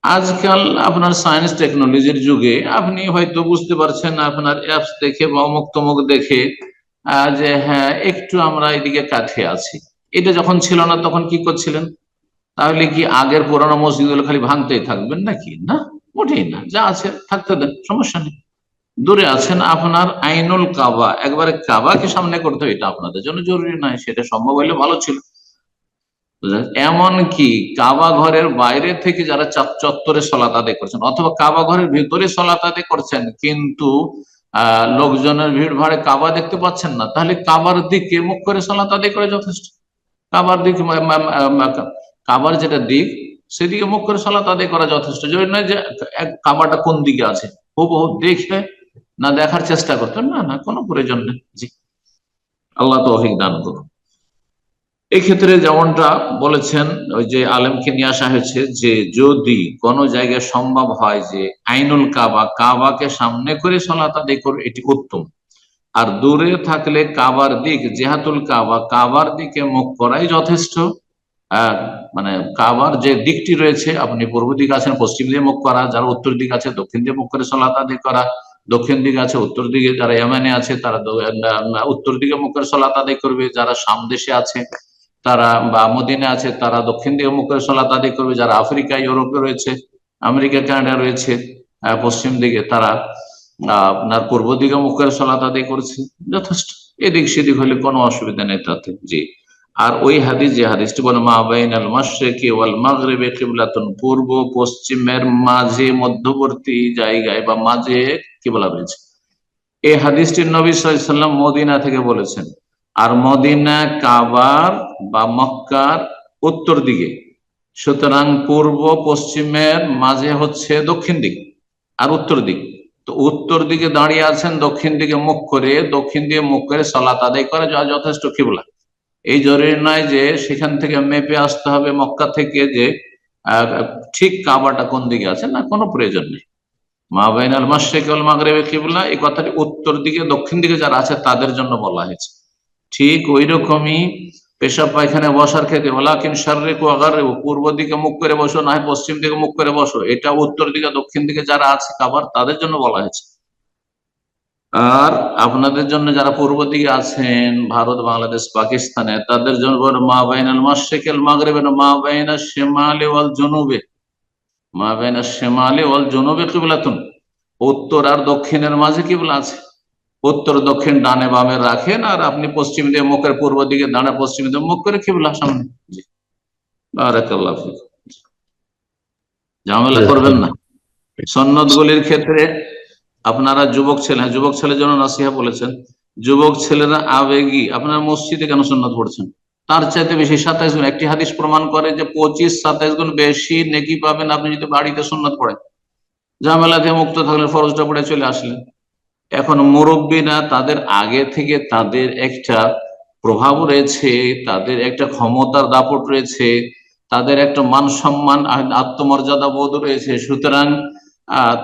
আজকাল আপনার সায়েন্স টেকনোলজির যুগে আপনি হয়তো বুঝতে পারছেন আপনার অ্যাপস দেখে বা অমুক তমুক দেখে যে হ্যাঁ একটু আমরা এদিকে কাছে আছি। এটা যখন ছিল না তখন কি করছিলেন? তাহলে কি আগের পুরানো মসজিদগুলো খালি ভাঙতেই থাকবেন নাকি? না, মোটেই না, যা আছে থাকতে দেন, সমস্যা নেই। দূরে আছেন, আপনার আইনুল কাবা, একবারে কাবাকে সামনে করতে হবে, এটা আপনাদের জন্য জরুরি নয়, সেটা সম্ভব হলে ভালো ছিল। এমন কি কাবা ঘরের বাইরে থেকে যারা চত্বরে সালাত আদায় করছেন অথবা কাবা ঘরের ভিতরে সালাত আদায় করছেন, কিন্তু লোকজনের ভিড় ভাড়ে কাবা দেখতে পাচ্ছেন না, তাহলে কাবার দিকে মুখ করে সালাত আদায় করে যথেষ্ট। কাবার দিকে, কাবার যেটা দিক সেদিকে মুখ করে সালাত আদায় করা যথেষ্ট। যদি নয় যে কাবাটা কোন দিকে আছে হুবহু দেখে না দেখার চেষ্টা করতেন, না না, কোনো প্রয়োজন নেই। জি, আল্লাহ তৌফিক দান করুন। এই ক্ষেত্রে যেমনটা বলেছেন, ওই যে আলেমকে নিয়ে আসা হয়েছে, যে যদি কোনো জায়গায় সম্ভব হয় যে আইনুল কাবা, কাবাকে সামনে করে সালাত আদায় করবে, এটি উত্তম। আর দূরে থাকলে কাবার দিক, জেহাতুল কাবা, কাবার দিকে মুখ করাই যথেষ্ট। মানে কাবার যে দিকটি রয়েছে, আপনি পূর্ব দিকে আছেন, পশ্চিম দিয়ে মুখ করা, যারা উত্তর দিকে আছে দক্ষিণ দিয়ে মুখ করে সালাত আদায় করা, দক্ষিণ দিকে আছে, উত্তর দিকে যারা ইয়ামানে আছে তারা উত্তর দিকে মুখ করে সালাত আদায় করবে, যারা শাম দেশে আছে তারা বা মদিনা আছে তারা দক্ষিণ দিকে মুখ করে সালাত আদায় করবে, যারা আফ্রিকা ইউরোপে রয়েছে, আমেরিকা কানাডা রয়েছে পশ্চিম দিকে তারা আপনার পূর্ব দিকে মুখ করে সালাত আদায় করছে, যথেষ্ট। এদিক সেদিক হলে কোনো অসুবিধা নেই তাতে। জি, আর ওই হাদিস যে হাদিসটি বলে মা বাইনাল মাশরিকি ওয়াল মাগরিবি কিবলাতুন, পূর্ব পশ্চিমের মাঝে মধ্যবর্তী জায়গায় বা মাঝে কিবলা রয়েছে, এই হাদিসটি নবী সাল্লাল্লাহু আলাইহি ওয়াসাল্লাম মদিনা থেকে বলেছেন। আর মদিনা কাবার বা মক্কার উত্তর দিকে, সুতরাং পূর্ব পশ্চিমের মাঝে হচ্ছে দক্ষিণ দিক আর উত্তর দিক। তো উত্তর দিকে দাঁড়িয়ে আছেন, দক্ষিণ দিকে মুখ করে, দক্ষিণ দিকে মুখ করে সালাত আদায় করা যথেষ্ট কিবলা। এই জরুরি নয় যে সেখান থেকে মেপে আসতে হবে মক্কা থেকে যে ঠিক কাবাটা কোন দিকে আছে, না, কোনো প্রয়োজন নেই। মা বাইনাল মাশরিকি ওয়াল মাগরিবি কিবলা, এই কথাটি উত্তর দিকে দক্ষিণ দিকে যারা আছে তাদের জন্য বলা হয়েছে। ঠিক ওই রকমই পেশাব পায়খানে বসার ক্ষেত্রে ওয়ালাকিন শাররিকু ওয়া গাররিবু, পূর্ব দিকে মুখ করে বসো, না হয় পশ্চিম দিকে মুখ করে বসো, এটা উত্তর দিকে দক্ষিণ দিকে যারা আছে কাবার তাদের জন্য বলা হয়েছে। আর আপনাদের জন্য যারা পূর্ব দিকে আছেন, ভারত, বাংলাদেশ, পাকিস্তানে, তাদের জন্য মা বাইনাল মাশরিকি ওয়াল মাগরিবি, মা বাইনাশ শিমালি ওয়াল জুনুবি, মা বাইনাশ শিমালি ওয়াল জুনুবি কিবলাতুন, উত্তর আর দক্ষিণের মাঝে কিবলা আছে। উত্তর দক্ষিণ ডানে বামে রাখেন, আর আপনি পশ্চিম দিকে মুখের পূর্ব দিকে দাঁড়া, পশ্চিম দিকে মুখ করে কিবলা সামনে। জি, বারাকাল্লাহু ফিক। ঝামেলা করবেন না। সুন্নত গুলির ক্ষেত্রে আপনারা যুবক ছেলের জন্য নাসিহা বলেছেন, যুবক ছেলেরা আবেগী, আপনারা মসজিদে কেন সুন্নত পড়ছেন? তার চাইতে বেশি 27 গুণ, একটি হাদিস প্রমাণ করে যে 25-27 গুণ বেশি নেকি পাবেন আপনি যদি বাড়িতে সুন্নত পড়েন। ঝামেলা থেকে মুক্ত থাকলে ফরজটা পড়ে চলে আসলেন। এখন মুরব্বীরা তাদের আগে থেকে তাদের একটা প্রভাব রয়েছে, তাদের একটা ক্ষমতার দাপট রয়েছে, তাদের একটা মান সম্মান আত্মমর্যাদা বোধ রয়েছে, সুতরাং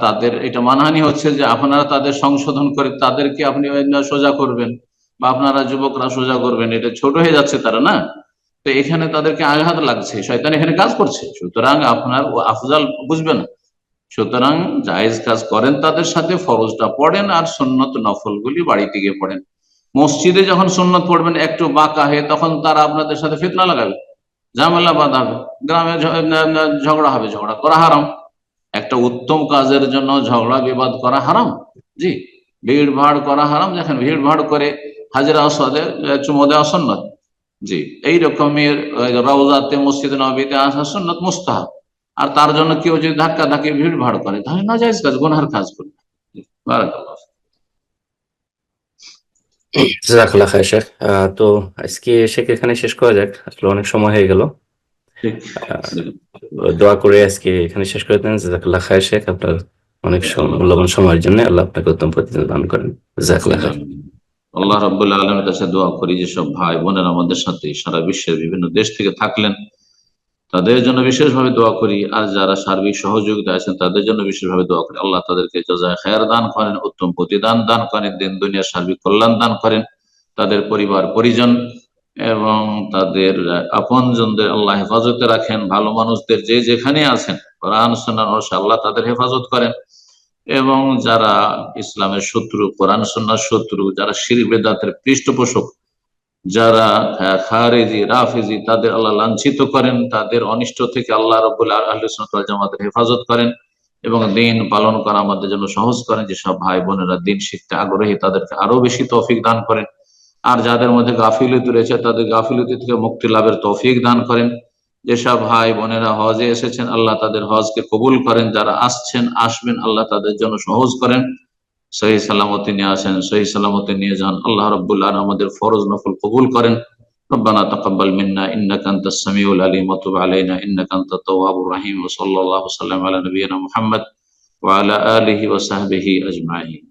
তাদের এটা মানহানি হচ্ছে যে আপনারা তাদের সংশোধন করে তাদেরকে আপনি সোজা করবেন বা আপনারা যুবকরা সোজা করবেন, এটা ছোট হয়ে যাচ্ছে তারা, না? তো এখানে তাদেরকে আঘাত লাগছে, শয়তান এখানে কাজ করছে, সুতরাং আপনার আফজাল বুঝবে না। সুতরাং জায়েজ কাজ করেন, তাদের সাথে ফরজটা পড়েন আর সুন্নত নফলগুলি বাড়িতে গিয়ে পড়েন। মসজিদে যখন সুন্নত পড়বেন একটু বাঁকা হয়ে, তখন তারা আপনাদের সাথে ফিতনা লাগাবে, ঝামেলা বাঁধাবে, গ্রামে ঝগড়া হবে, ঝগড়া করা হারাম। একটা উত্তম কাজের জন্য ঝগড়া বিবাদ করা হারাম। জি, ভিড় ভাড় করা হারাম, যেখানে ভিড় ভাড় করে হাজরা আসওয়াদে চুমো দেওয়া সুন্নত। জি, এইরকমের রওজাতে মসজিদে নববীতে আসা সুন্নত মুস্তাহাব। আর তার জন্য কেউ যদি ধাক্কা ধাক্কি ভিড় ভাড় করে তাহলে নাজায়েজ কাজ, গুনহার কাজ করবে। বারাকাল্লাহ। জাযাকাল্লাহ খাইর শেখ। তো আজকে শেখ এখানে শেষ করা যাক, আসলে অনেক সময় হয়ে গেল। দোয়া করে আজকে এখানে শেষ করে দেন। জাযাকাল্লাহ খাইর শেখ, আপনার অনেক মূল্যবান সময়ের জন্য আল্লাহ আপনাকে উত্তম প্রতিদান দান করেন। জাযাকাল্লাহ খাইর। আল্লাহ রাব্বুল আলামিনের কাছে দোয়া করি যেসব ভাই বোনেরা আমাদের সাথে সারা বিশ্বের বিভিন্ন দেশ থেকে থাকলেন তাদের জন্য বিশেষভাবে দোয়া করি, আর যারা সার্বিক সহযোগিতা আছেন তাদের জন্য বিশেষভাবে দোয়া করি। আল্লাহ তাদেরকে জাযায়ে খায়ের দান করেন, উত্তম প্রতিদান দান করেন, দিন দুনিয়ার সার্বিক কল্যাণ দান করেন, তাদের পরিবার পরিজন এবং তাদের আপনজনদের আল্লাহ হেফাজতে রাখেন। ভালো মানুষদের যে যেখানে আছেন কোরআন সুন্নাহর রশে আল্লাহ তাদের হেফাজত করেন, এবং যারা ইসলামের শত্রু, কোরআন সুন্নাহর শত্রু, যারা শিরক বিদআতের পৃষ্ঠপোষক, যারা খারেজি রাফেজি, তাদের আল্লাহ লাঞ্ছিত করেন, তাদের অনিষ্ট থেকে আল্লাহ রাব্বুল আহলে সুন্নাত ওয়াল জামাতের হেফাজত করেন এবং দিন পালন করা আমাদের জন্য সহজ করেন। যেসব ভাই বোনেরা দিন শিখতে আগ্রহী তাদেরকে আরো বেশি তৌফিক দান করেন, আর যাদের মধ্যে গাফিলতি রয়েছে তাদের গাফিলতি থেকে মুক্তি লাভের তৌফিক দান করেন। যেসব ভাই বোনেরা হজে এসেছেন আল্লাহ তাদের হজকে কবুল করেন, যারা আসছেন আসবেন আল্লাহ তাদের জন্য সহজ করেন, সহি সালামতে নিয়ে আসেন, সহি সালামতে নিয়ে যান। আল্লাহ রাব্বুল আলামিন আমাদের ফরজ নফল কবুল করেন। ربنا تقبل منا انك انت السميع العليم وتب علينا انك انت التواب الرحيم وصلى الله وسلم على نبينا محمد وعلى اله وصحبه اجمعين.